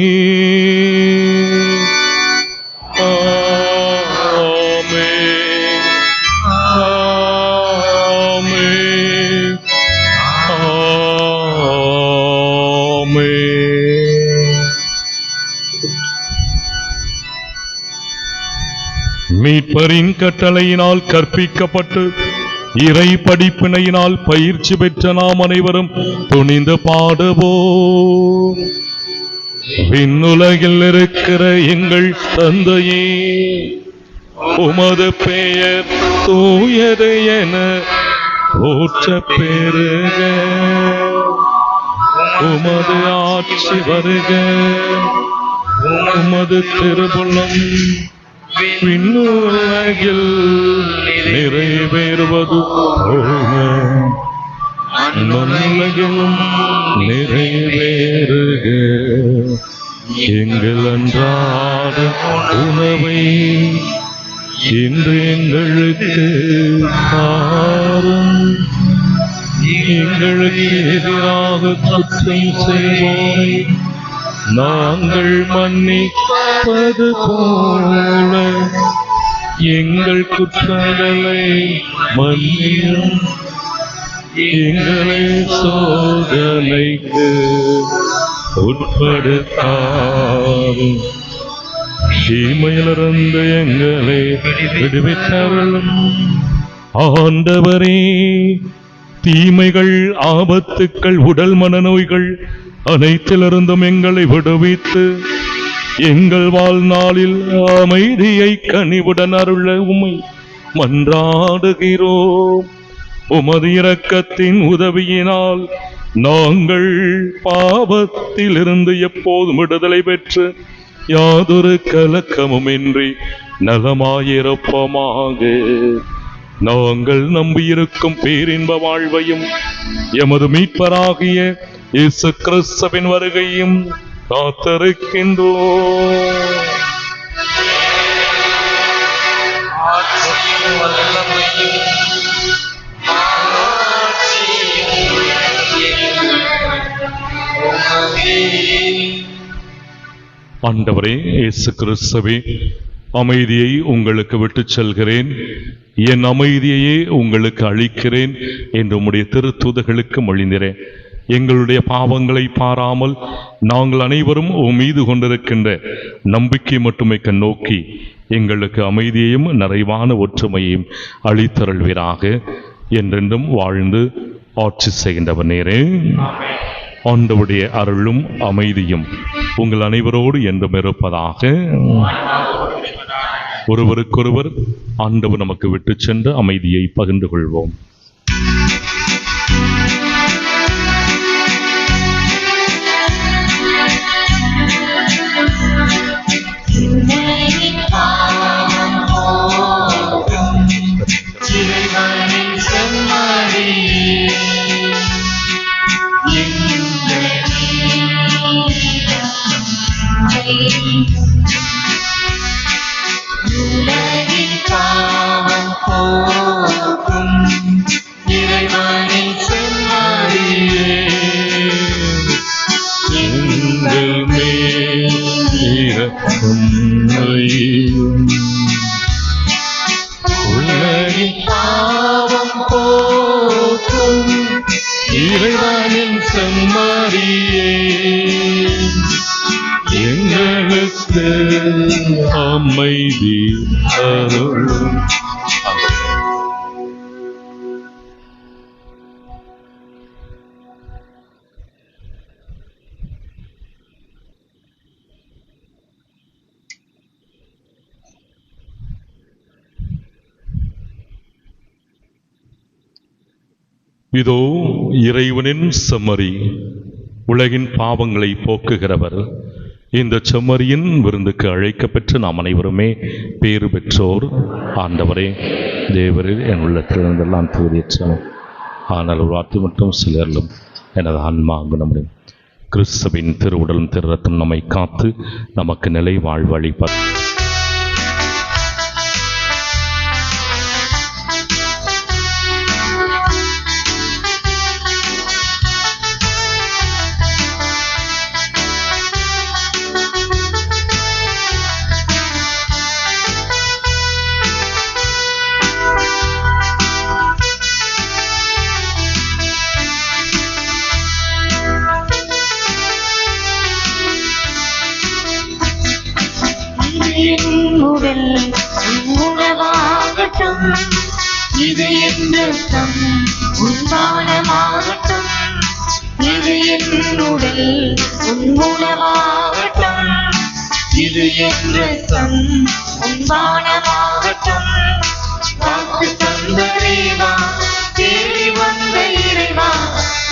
மீட்பரின் கட்டளையினால் கற்பிக்கப்பட்டு இறை படிப்பினையினால் பயிற்சி பெற்ற நாம் அனைவரும் துணிந்து பாடுவோம். விண்ணுலகில் இருக்கிற எங்கள் தந்தையே, உமது பெயர் தூயது என போற்ற பெறுக. உமது ஆட்சி வருக. உமது திருவுளம் விண்ணுலகில் நிறைவேறுவது போல மண்ணுலகிலும் நிறைவேறுக. எங்கள் அன்றாட உணவை இன்று எங்களுக்கு தாரும். எங்களுக்கு எதிராக குற்றம் செய்வோரை நாங்கள் மன்னிப்பது போல எங்கள் குற்றங்களை மன்னியும். எங்களை சோதனைக்கு உட்படுத்தாரும். தீமையிலிருந்து எங்களை விடுவித்தருளும். ஆண்டவரே, தீமைகள், ஆபத்துக்கள், உடல் மனநோய்கள் அனைத்திலிருந்தும் எங்களை விடுவித்து எங்கள் வாழ்நாளில் அமைதியை கனிவுடன் அருள உம்மை மன்றாடுகிறோம். உமது இரக்கத்தின் உதவியினால் நாங்கள் பாவத்திலிருந்து எப்போதும் விடுதலை பெற்று யாதொரு கலக்கமுமின்றி நலமாயிருப்போமாக. நாங்கள் நம்பியிருக்கும் பேரின்ப வாழ்வையும் எமது மீட்பராகிய இயேசு கிறிஸ்துவின் வருகையும் காத்திருக்கின்றோம். ஆண்டவரே இயேசு கிறிஸ்துவே, அமைதியை உங்களுக்கு விட்டுச் செல்கிறேன், என் அமைதியையே உங்களுக்கு அளிக்கிறேன் என்று உம்முடைய திருத்தூதர்களுக்கு மொழிந்தீரேன். எங்களுடைய பாவங்களை பாராமல் நாங்கள் அனைவரும் உம் மீது கொண்டிருக்கின்ற நம்பிக்கை மட்டுமே கண்ணோக்கி எங்களுக்கு அமைதியையும் நிறைவான ஒற்றுமையையும் அளித்தருள்வீராக. என்றென்றும் வாழ்ந்து ஆட்சி செய்கின்றவர் நேரே. ஆண்டவருடைய அருளும் அமைதியும் உங்கள் அனைவரோடு என்றும் இருப்பதாக. ஒருவருக்கொருவர் ஆண்டவர் நமக்கு விட்டு சென்ற அமைதியை பகிர்ந்து கொள்வோம். இறைவனின் செம்மறியே எங்களுக்கு அமைதி அருளும். இதோ இறைவனின் செம்மறி, உலகின் பாவங்களை போக்குகிறவர். இந்த செம்மறியின் விருந்துக்கு அழைக்கப்பெற்று நாம் அனைவருமே பேறு பெற்றோர். ஆண்டவரே, தேவரில் என் உள்ளத்திலிருந்தெல்லாம் தூதியற்றோம். ஆனால் ஒரு வார்த்தை மட்டும் சிலரிலும் எனது ஆன்மா குணமடையும். கிறிஸ்துவின் திருவுடலும் திருரத்தம் நம்மை காத்து நமக்கு நிலை வாழ்வு அளிப்பார். உணவாகட்டும், இது என் ரத்தம் உன்பானமாகட்டும். இது என் உடல் உணவாகட்டும், இது என் ரத்தம் உன்பானமாகட்டும். வாக்கு தந்த தேவா, தேடி வந்த இறைவா,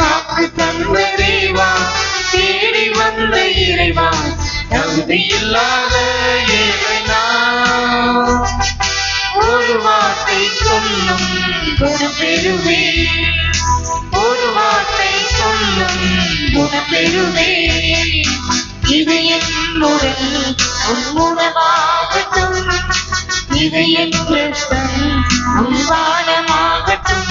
வாக்கு தந்த தேவா, தேடி வந்த இறைவா, தகுதியில்லாத ஏழை நான் ஒரு வார்த்தை சொல்லும் குணப்பெறுவே, ஒரு வார்த்தை சொல்லும் குணப்பெறுவே. இது என் உடல் உணவாகட்டும், இது என் ரத்தம் உன்பானமாகட்டும்.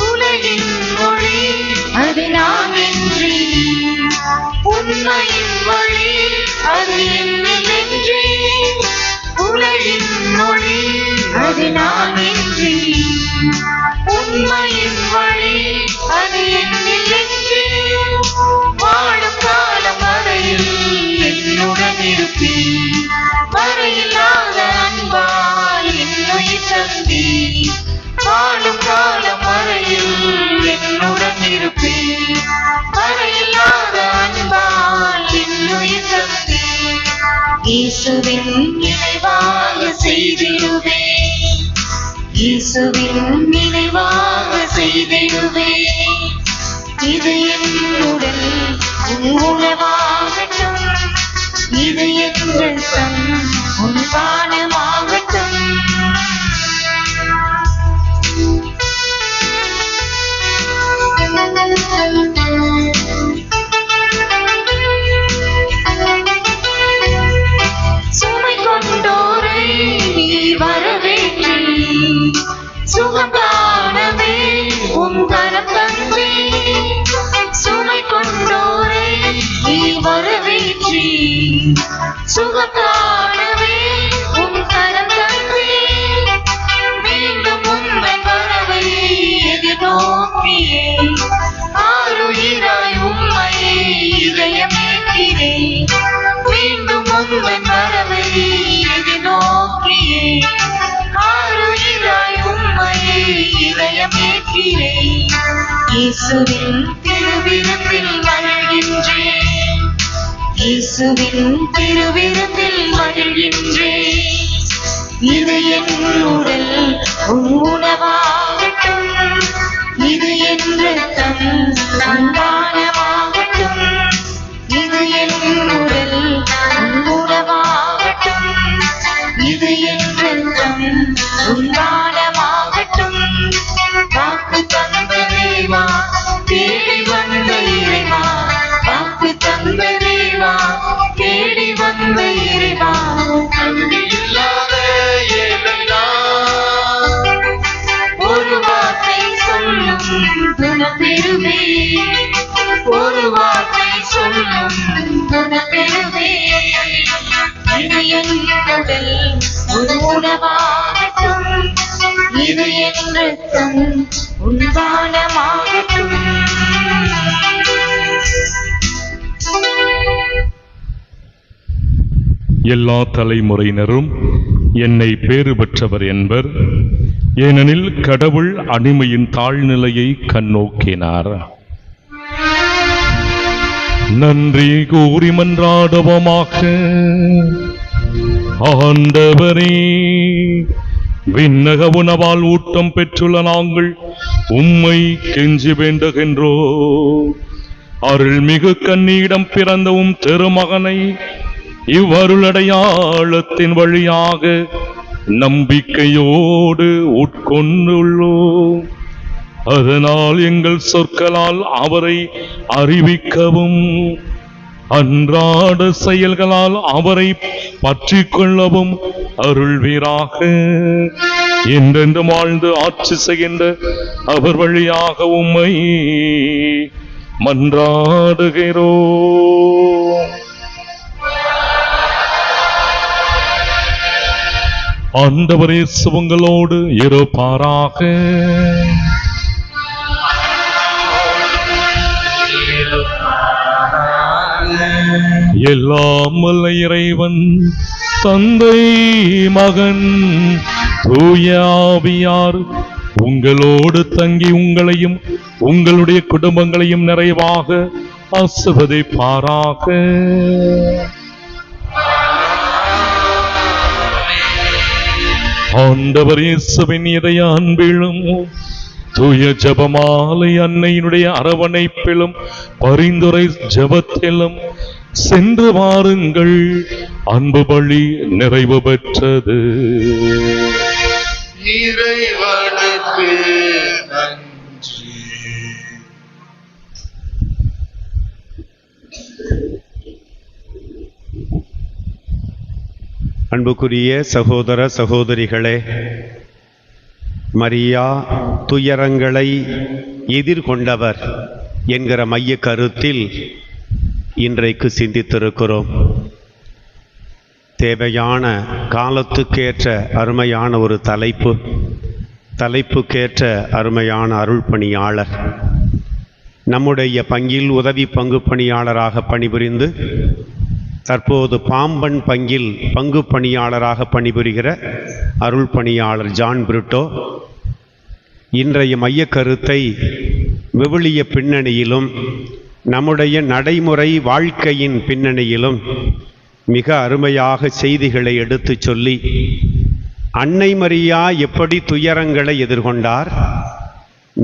உலகின் மொழி அது நான் என்று, உண்மையின் வழி அது என்னவென்று. உலகின் மொழி அது நான் என்று, உண்மையின் வழி அது என்னவென்று. வாழும் காலம் வரையில் என்னுடன் இருப்பி, வரையில்லாத அன்பால் என்னுயிர் தந்தி. வாழும் காலம் வரையில் என்னுடன் இருப்பி, வரையில்லாத அன்பால் என்னுயிர் தந்தி. இயேசுவின் நினைவாக செய்திடுவே, இயேசுவின் நினைவாக செய்திடுவே. இது என் உடல் உணவாகட்டும், இது என் ரத்தம் உன்பானமாகட்டும். சுமை கொண்டோரை நீ வரவேற்றி, சுகம் காணவே உன் கரம் தந்தே. சுமை கொண்டோரை நீ வரவேற்றி, ஊற்றி சுகம் காணவே உம் கரம் தந்தேன். மீண்டும் உந்தன் வரவை எதிர்நோக்கியே ஆருயிராய் உம்மை இதயமேற்கிறேன். மீண்டும் உந்தன் வரவை எதிர்நோக்கியே ஆருயிராய் உம்மை இதயமேற்கிறேன். இயேசுவின் திருவிருந்தில் மகிழ்கின்றேன். இயேசுவின் திருவிருந்தில் மகிழ்கின்றேன். இது என் உடல் உன் உணவாகட்டும். இது என் இரத்தம் உன் பானமாகட்டும். இது என் உடல் உன் உணவாகட்டும். இது என் இரத்தம் உன் பானமாகட்டும். வாக்கு தந்த தேவா தேடி வந்த இறைவா. வாக்கு தந்த தேவா தேடி வந்த இறைவா. நன்றி இல்லாத ஏழைதான் ஒரு வார்த்தை சொல்லும் குணம் பெறுவே. ஒரு வார்த்தை சொல்லும் குணம் பெறுவே. இது என் உடல் ஒரு உணவாகட்டும். இது என் இரத்தம் உன் பானமாகட்டும். எல்லா தலைமுறையினரும் என்னை பேறு பெற்றவர் என்பர், ஏனெனில் கடவுள் அடிமையின் தாழ்நிலையை கண்ணோக்கினார். நன்றி கூறி மன்றாடுவோமாக. ஆண்டவரே, விண்ணக உணவால் ஊட்டம் பெற்றுள்ள நாங்கள் உம்மை கெஞ்சி வேண்டுகின்றோம். அருள்மிகு கன்னியிடம் பிறந்த உம் திருமகனை இவ்வருளடையாளத்தின் வழியாக நம்பிக்கையோடு உட்கொண்டுள்ளோம். அதனால் எங்கள் சொற்களால் அவரை அறிவிக்கவும் அன்றாட செயல்களால் அவரை பற்றி கொள்ளவும் அருள்வீராக. என்றென்று வாழ்ந்து ஆட்சி செய்கின்ற அவர் வழியாக உம்மை மன்றாடுகிறோம். ஆண்டவர் இயேசு உங்களோடு இருப்பாராக. எல்லாம் வல்ல இறைவன் தந்தை மகன் தூய ஆவியார் உங்களோடு தங்கி உங்களையும் உங்களுடைய குடும்பங்களையும் நிறைவாக ஆசீர்வதிப்பாராக. ஆண்டவர் இயேசுவின் இதய அன்பிலும் தூய ஜெபமாலை அன்னையினுடைய அரவணைப்பிலும் பரிந்துரை ஜெபத்திலும் சென்று வாருங்கள். அன்பு பலி நிறைவு பெற்றது. இறைவனுக்கு நன்றி. அன்புக்குரிய சகோதர சகோதரிகளே, மரியா துயரங்களை எதிர்கொண்டவர் என்கிற மைய கருத்தில் இன்றைக்கு சிந்தித்திருக்கிறோம். தேவையான காலத்துக்கேற்ற அருமையான ஒரு தலைப்புக்கேற்ற அருமையான அருள் பணியாளர். நம்முடைய பங்கில் உதவி பங்கு பணியாளராக பணிபுரிந்து தற்போது பாம்பன் பங்கில் பங்கு பணியாளராக பணிபுரிகிற அருள் பணியாளர் ஜான் பிரிட்டோ இன்றைய மைய கருத்தை விவிலிய பின்னணியிலும் நம்முடைய நடைமுறை வாழ்க்கையின் பின்னணியிலும் மிக அருமையாக செய்திகளை எடுத்து சொல்லி அன்னை மரியா எப்படி துயரங்களை எதிர்கொண்டார்,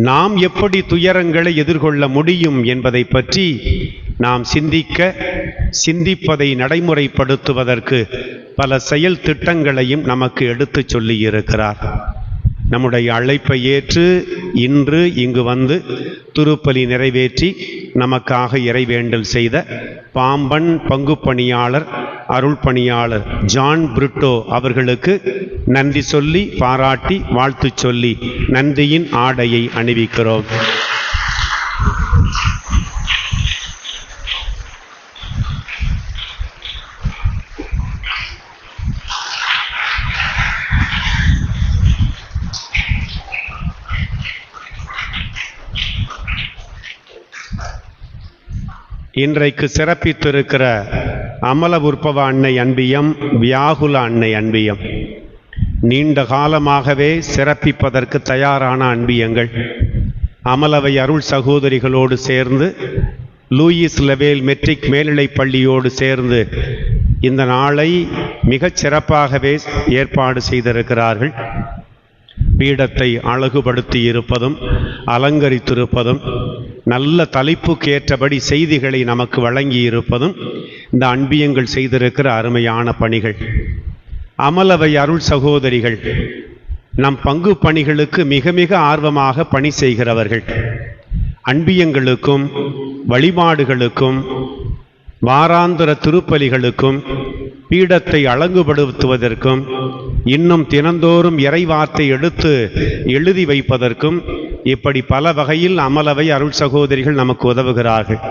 நாம் எப்படி துயரங்களை எதிர்கொள்ள முடியும் என்பதை பற்றி நாம் சிந்திப்பதை நடைமுறைப்படுத்துவதற்கு பல செயல் திட்டங்களையும் நமக்கு எடுத்து சொல்லியிருக்கிறார். நம்முடைய அழைப்பை ஏற்று இன்று இங்கு வந்து திருப்பலி நிறைவேற்றி நமக்காக இறைவேண்டல் செய்த பாம்பன் பங்கு பணியாளர் அருள் பணியாளர் ஜான் பிரிட்டோ அவர்களுக்கு நன்றி சொல்லி பாராட்டி வாழ்த்து சொல்லி நன்றியின் ஆடையை அணிவிக்கிறோம். இன்றைக்கு சிறப்பித்திருக்கிற அமல உற்பவ அன்னை அன்பியம், வியாகுல அன்னை அன்பியம் நீண்ட காலமாகவே சிறப்பிப்பதற்கு தயாரான அன்பியங்கள். அமலவை அருள் சகோதரிகளோடு சேர்ந்து லூயிஸ் லெவேல் மெட்ரிக் மேல்நிலைப் பள்ளியோடு சேர்ந்து இந்த நாளை மிகச் சிறப்பாகவே ஏற்பாடு செய்திருக்கிறார்கள். பீடத்தை அழகுபடுத்தி இருப்பதும் அலங்கரித்திருப்பதும் நல்ல தலைப்புக்கு ஏற்றபடி செய்திகளை நமக்கு வழங்கி இருப்பதும் இந்த அன்பியங்கள் செய்திருக்கிற அருமையான பணிகள். அமலவை அருள் சகோதரிகள் நம் பங்கு பணிகளுக்கு மிக மிக ஆர்வமாக பணி செய்கிறவர்கள். அன்பியங்களுக்கும் வழிபாடுகளுக்கும் வாராந்திர திருப்பலிகளுக்கும் பீடத்தை அழகுபடுத்துவதற்கும் இன்னும் தினந்தோறும் இறைவார்த்தை எடுத்து எழுதி வைப்பதற்கும் இப்படி பல வகையில் அமலவை அருள் சகோதரிகள் நமக்கு உதவுகிறார்கள்.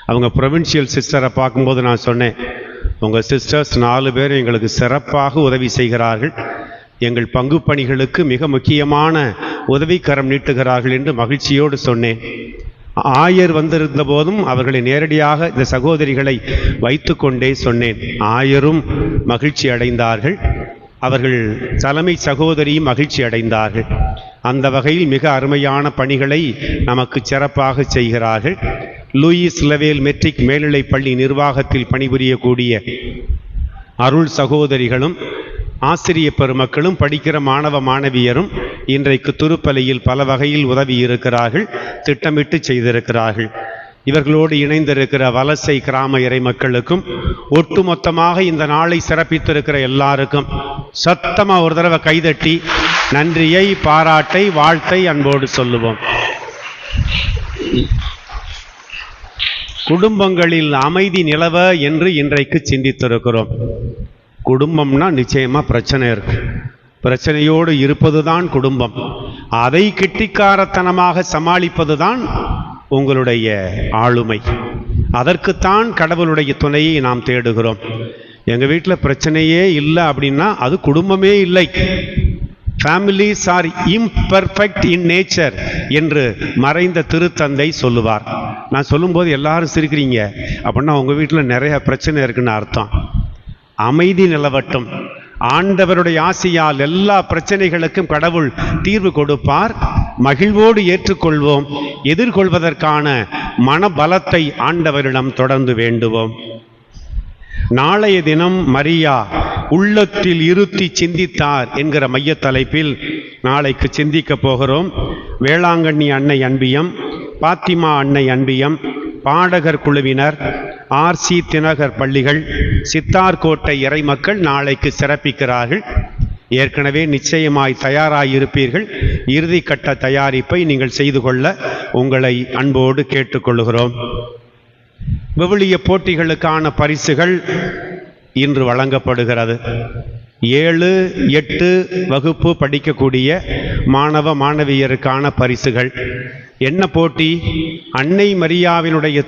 அவங்க ப்ரொவின்ஷியல் சிஸ்டரை பார்க்கும்போது நான் சொன்னேன், உங்கள் சிஸ்டர்ஸ் 4 பேர் எங்களுக்கு சிறப்பாக உதவி செய்கிறார்கள், எங்கள் பங்கு பணிகளுக்கு மிக முக்கியமான உதவிக்கரம் நீட்டுகிறார்கள் என்று மகிழ்ச்சியோடு சொன்னேன். ஆயர் வந்திருந்த போதும் அவர்களை நேரடியாக இந்த சகோதரிகளை வைத்து கொண்டே சொன்னேன். ஆயரும் மகிழ்ச்சி அடைந்தார்கள், அவர்கள் தலைமை சகோதரியும் மகிழ்ச்சி அடைந்தார்கள். அந்த வகையில் மிக அருமையான பணிகளை நமக்கு சிறப்பாக செய்கிறார்கள். லூயிஸ் லெவேல் மெட்ரிக் மேல்நிலைப் பள்ளி நிர்வாகத்தில் பணிபுரியக்கூடிய அருள் சகோதரிகளும் ஆசிரிய பெருமக்களும் படிக்கிற மாணவ மாணவியரும் இன்றைக்கு திருப்பலியில் பல வகையில் உதவி இருக்கிறார்கள், திட்டமிட்டு செய்திருக்கிறார்கள். இவர்களோடு இணைந்திருக்கிற வலசை கிராம இறை மக்களுக்கும் ஒட்டுமொத்தமாக இந்த நாளை சிறப்பித்திருக்கிற எல்லாருக்கும் சத்தமா ஒரு தடவை கைதட்டி நன்றியை, பாராட்டை, வாழ்த்தை அன்போடு சொல்லுவோம். குடும்பங்களில் அமைதி நிலவ என்று இன்றைக்கு சிந்தித்திருக்கிறோம். குடும்பம்னா நிச்சயமா பிரச்சனை இருக்கு, பிரச்சனையோடு இருப்பதுதான் குடும்பம். அதை கெட்டிக்காரத்தனமாக சமாளிப்பதுதான் உங்களுடைய ஆளுமை. அதற்குத்தான் கடவுளுடைய துணையை நாம் தேடுகிறோம். எங்கள் வீட்டில் பிரச்சனையே இல்லை அப்படின்னா அது குடும்பமே இல்லை. Families are imperfect in nature என்று மறைந்த திருத்தந்தை சொல்லுவார். நான் சொல்லும்போது எல்லாரும் சிரிக்கிறீங்க, அப்படின்னா உங்கள் வீட்டில் நிறைய பிரச்சனை இருக்குன்னு அர்த்தம். அமைதி நிலவட்டும். ஆண்டவருடைய ஆசியால் எல்லா பிரச்சனைகளுக்கும் கடவுள் தீர்வு கொடுப்பார். மகிழ்வோடு ஏற்றுக்கொள்வோம். எதிர்கொள்வதற்கான மனபலத்தை ஆண்டவரிடம் தொடர்ந்து வேண்டுவோம். நாளைய தினம் மரியா உள்ளத்தில் இருத்தி சிந்தித்தார் என்கிற மைய தலைப்பில் நாளைக்கு சிந்திக்க போகிறோம். வேளாங்கண்ணி அன்னை அன்பியம், பாத்திமா அன்னை அன்பியம், பாடகர் குழுவினர், ஆர்சி தினகர் பள்ளிகள், சித்தார்கோட்டை இறைமக்கள் நாளைக்கு சிறப்பிக்கிறார்கள். ஏற்கனவே நிச்சயமாய் தயாராயிருப்பீர்கள். இறுதிக்கட்ட தயாரிப்பை நீங்கள் செய்து கொள்ள உங்களை அன்போடு கேட்டுக்கொள்கிறோம். விவிலிய போட்டிகளுக்கான பரிசுகள் இன்று வழங்கப்படுகிறது. 7, 8 வகுப்பு படிக்கக்கூடிய மாணவ மாணவியருக்கான பரிசுகள். என்ன போட்டி? அன்னை மரியாவினுடைய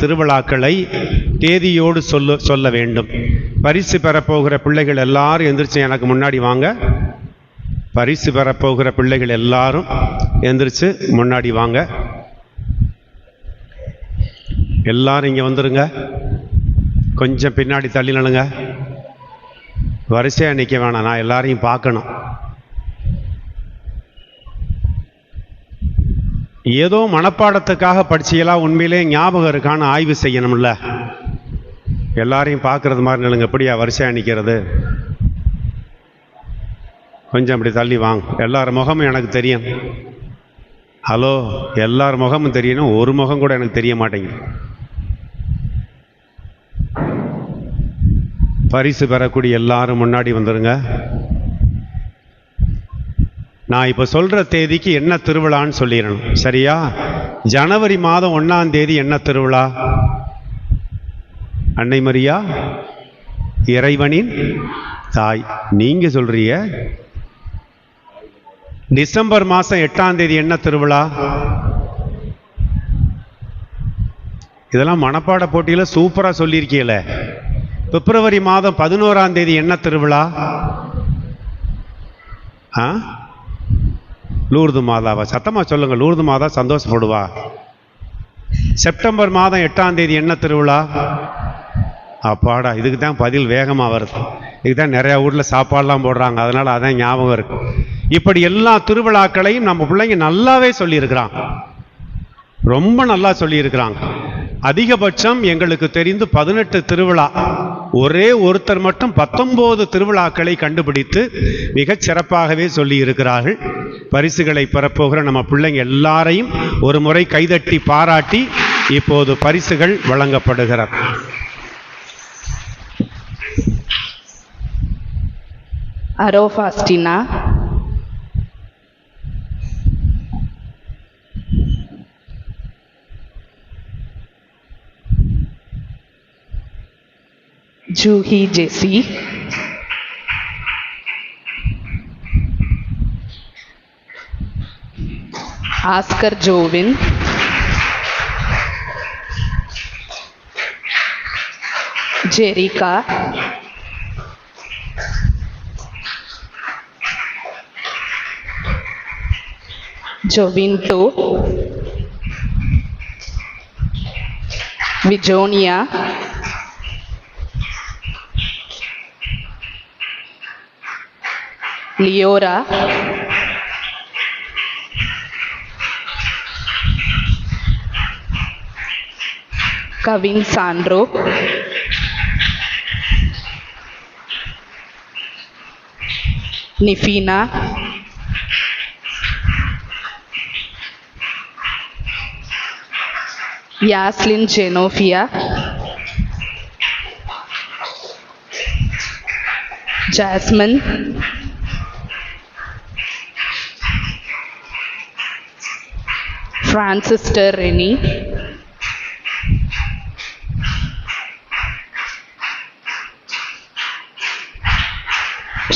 திருவிழாக்களை தேதியோடு சொல்ல வேண்டும். பரிசு பெறப்போகிற பிள்ளைகள் எல்லாரும் எந்திரிச்சு எனக்கு முன்னாடி வாங்க. பரிசு பெறப்போகிற பிள்ளைகள் எல்லாரும் எந்திரிச்சு முன்னாடி வாங்க. எல்லாரும் இங்கே வந்துருங்க. கொஞ்சம் பின்னாடி தள்ளி நில்லுங்க. வரிசையாக நிற்க வேணாம், நான் எல்லாரையும் பார்க்கணும். ஏதோ மனப்பாடத்துக்காக படிச்சீங்களா, உண்மையிலே ஞாபகம் இருக்கான்னு ஆய்வு செய்யணும்ல. எல்லாரையும் பார்க்கறது மாதிரி நில்லுங்க. எப்படியா வரிசையாக நிற்கிறது? கொஞ்சம் அப்படி தள்ளி வாங்க. எல்லார் முகமும் எனக்கு தெரியும். ஹலோ, எல்லார் முகமும் தெரியணும். ஒரு முகம் கூட எனக்கு தெரிய மாட்டேங்குது. பரிசு பெறக்கூடிய எல்லாரும் முன்னாடி வந்துருங்க. நான் இப்போ சொல்கிற தேதிக்கு என்ன திருவிழான்னு சொல்லிடணும், சரியா? ஜனவரி மாதம் 1ஆம் தேதி என்ன திருவிழா? அன்னை மரியா இறைவனின் தாய். நீங்கள் சொல்றீங்க. டிசம்பர் மாதம் 8ஆம் தேதி என்ன திருவிழா? இதெல்லாம் மனப்பாட போட்டியில் சூப்பராக சொல்லியிருக்கீங்கள. பிப்ரவரி மாதம் 11ஆம் தேதி என்ன திருவிழா? லூர்து மாதாவா? சத்தமாக சொல்லுங்க. லூர்து மாதா சந்தோஷப்படுவா. செப்டம்பர் மாதம் 8ஆம் தேதி என்ன திருவிழா? அப்பாடா, இதுக்கு தான் பதில் வேகமாக வருது. இதுக்கு தான் நிறையா ஊரில் சாப்பாடெலாம் போடுறாங்க, அதனால் அதான் ஞாபகம் இருக்கு. இப்படி எல்லா திருவிழாக்களையும் நம்ம பிள்ளைங்க நல்லாவே சொல்லியிருக்கிறாங்க, ரொம்ப நல்லா சொல்லியிருக்கிறாங்க. அதிகபட்சம் எங்களுக்கு தெரிந்து 18 திருவிழா, ஒரே ஒருத்தர் மட்டும் 19 திருவிழாக்களை கண்டுபிடித்து மிகச் சிறப்பாகவே சொல்லி இருக்கிறார்கள். பரிசுகளை பெறப்போகிற நம்ம பிள்ளைங்க எல்லாரையும் ஒரு முறை கைதட்டி பாராட்டி இப்போது பரிசுகள் வழங்கப்படுகிறது. அரோஃபாஸ்டினா, ஜூஹி ஜெசி, ஆஸ்கர் ஜோவின், ஜெரிகா, ஜோவின்டோ, விஜோனியா, லியோரா, கவின் சாண்ட்ரோ, நிஃபீனா, யாஸ்லின் ஜெனோஃபியா, ஜாஸ்மின், பிரான்சிஸ்டர் ரெனி,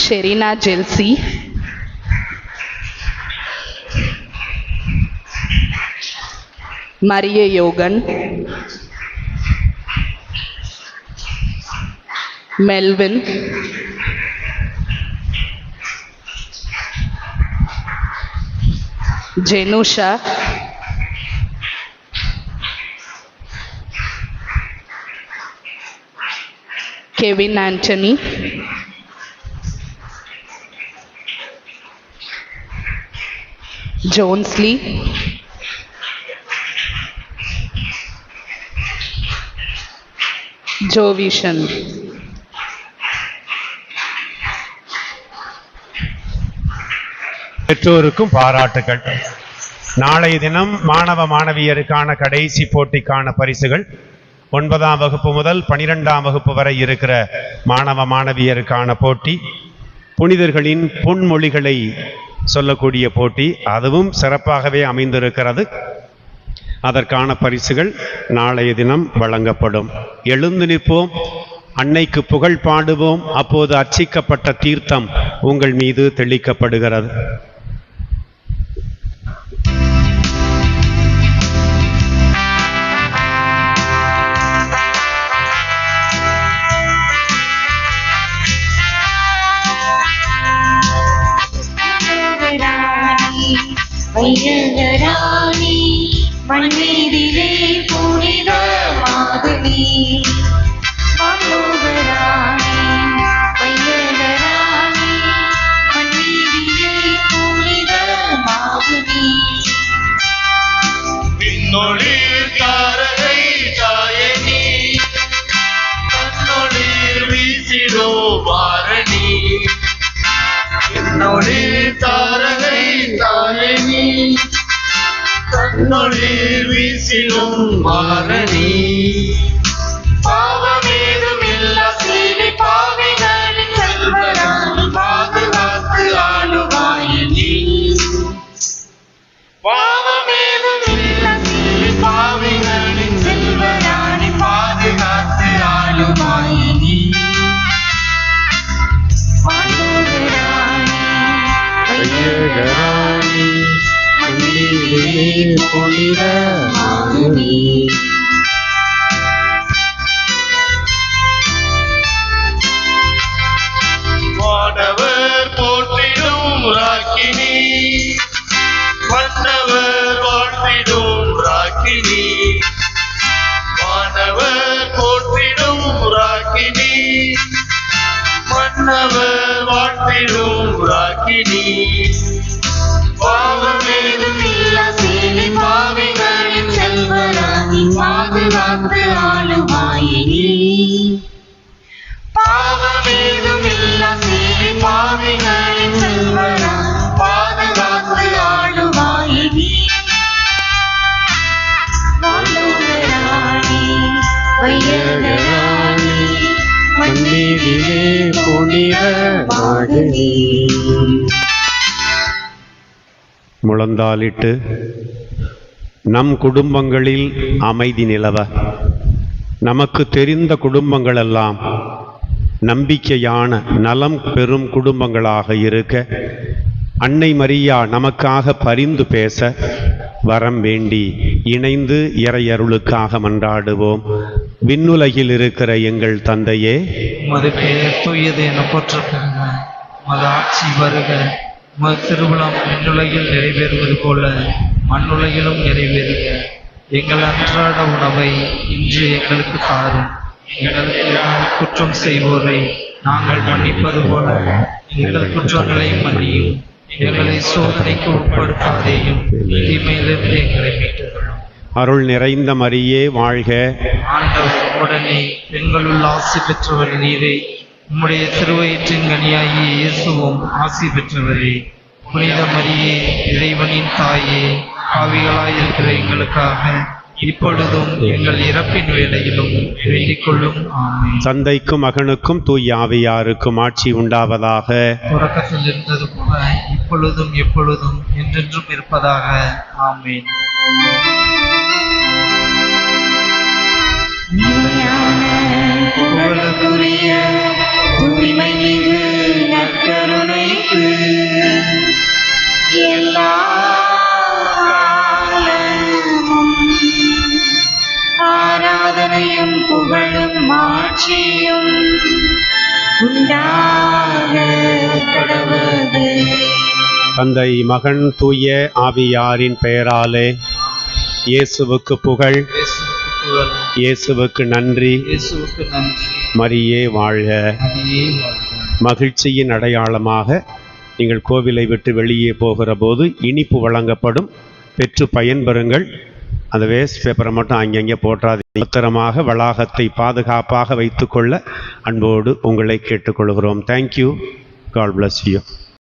ஷெரினா ஜெல்சி, மரிய யோகன், மெல்வின், ஜெனுஷா, கெவின் ஆண்டனி, ஜோன்ஸ்லி, ஜோவிஷன். பெற்றோருக்கும் பாராட்டுகள். நாளைய தினம் மாணவ மாணவியருக்கான கடைசி போட்டிக்கான பரிசுகள் 9ஆம் வகுப்பு முதல் 12ஆம் வகுப்பு வரை இருக்கிற மாணவ மாணவியருக்கான போட்டி, புனிதர்களின் பொன்மொழிகளை சொல்லக்கூடிய போட்டி, அதுவும் சிறப்பாகவே அமைந்திருக்கிறது. அதற்கான பரிசுகள் நாளைய தினம் வழங்கப்படும். எழுந்து நிற்போம், அன்னைக்கு புகழ் பாடுவோம். அப்போது அர்ச்சிக்கப்பட்ட தீர்த்தம் உங்கள் மீது தெளிக்கப்படுகிறது. வையகராணி மண்ணீதிலே புனித மாதவி, மனோகராணி வையகராணி மண்ணீதிலே புனித மாதவி, விண்ணொளிர் தாரகை தாயனி, தன்னொளிர் வீசிடோ வாரணி, விண்ணொளிர் தாரகை தாயனி, தன்னொளிர் வீசிடும் வாரணி, பாவமேதுமில்லா சீலை பாவிகளின் செல்வராணி, பாதுகாத்து ஆளுவாயினி, பாவமேதுமில்லா சீலை பாவிகளின் செல்வராணி, பாதுகாத்து ஆளுவாயினி, வையகராணி மண்ணீதிலே புனித மாதவி. வானவர் போற்றிடும் ராக்கினி, மன்னவர் வாழ்த்திடும் ராக்கினி, மன்னவர் வாழ்த்திடும் ராக்கினி பாவமேதும் இல்லா சேனை பாவிகளின் செல்வராணி பாதுகாத்து ஆளுவாயே நீ பாவமேதும் இல்லா சேனை பாவிகளின் செல்வராணி பாதுகாத்து ஆளுவாயே நீ வாழுகிறாளே வையகராளே மண்ணீரிலே புனித மாதனி. முழந்தாளிட்டு நம் குடும்பங்களில் அமைதி நிலவ, நமக்கு தெரிந்த குடும்பங்களெல்லாம் நம்பிக்கையான நலம் பெறும் குடும்பங்களாக இருக்க அன்னை மரியா நமக்காக பரிந்து பேச வரம் வேண்டி இணைந்து இறையருளுக்காக மன்றாடுவோம். விண்ணுலகில் இருக்கிற எங்கள் தந்தையே, உமது பெயர் தூயது என போற்றப்படுக. உமது ஆட்சி வருக. உமது திருவிழம் விண்ணுலகில் நிறைவேறுவது போல மண்ணுலகிலும் நிறைவேறுக. எங்கள் அன்றாட உணவை இன்று எங்களுக்கு தாரும். எங்களுக்கு எதிராக குற்றம் செய்வோரை நாங்கள் மன்னிப்பது போல எங்கள் குற்றங்களை மன்னியும். எங்களை சோதனைக்கு உட்படுத்தாதேயும், தீமையிலிருந்து எங்களை மீட்டருளும். அருள் நிறைந்த மரியே வாழ்க. ஆண்டவர் உடனே பெண்களுள் ஆசி பெற்றவர் நீரே. உம்முடைய திருவயிற்றின் கனியாகிய இயேசுவும் ஆசி பெற்றவரே. புனித மரியே, இறைவனின் தாயே, பாவிகளாயிருக்கிற எங்களுக்காக இப்பொழுதும் எங்கள் இறப்பின் வேளையிலும் வேண்டிக் கொள்ளும். ஆமென். தந்தைக்கும் மகனுக்கும் தூய ஆவியாருக்கும் ஆட்சி உண்டாவதாக. தொடக்கத்தில் இருந்தது போல இப்பொழுதும் எப்பொழுதும் என்றென்றும் இருப்பதாக. ஆமென். புகழுக்குரிய தூய்மை மிகு நற்கருணைக்கு எல்லா காலமும் ஆராதனையும் புகழும் ஆட்சியும் உண்டாக கடவுது. தந்தை மகன் தூய ஆவியாரின் பெயராலே இயேசுவுக்கு புகழ், இயேசுவுக்கு நன்றி. இயேசுவுக்கு நன்றி. மரியே வாழ்க. மரியே வாழ்க. மகிழ்ச்சியின் அடையாளமாக நீங்கள் கோவிலை விட்டு வெளியே போகிற போது இனிப்பு வழங்கப்படும், பெற்று பயன்பெறுங்கள். அந்த வேஸ்ட் பேப்பரை மட்டும் அங்கங்கே போட்டாது. பத்திரமாக வளாகத்தை பாதுகாப்பாக வைத்துக்கொள்ள அன்போடு உங்களை கேட்டுக்கொள்கிறோம். தேங்க்யூ. God bless you.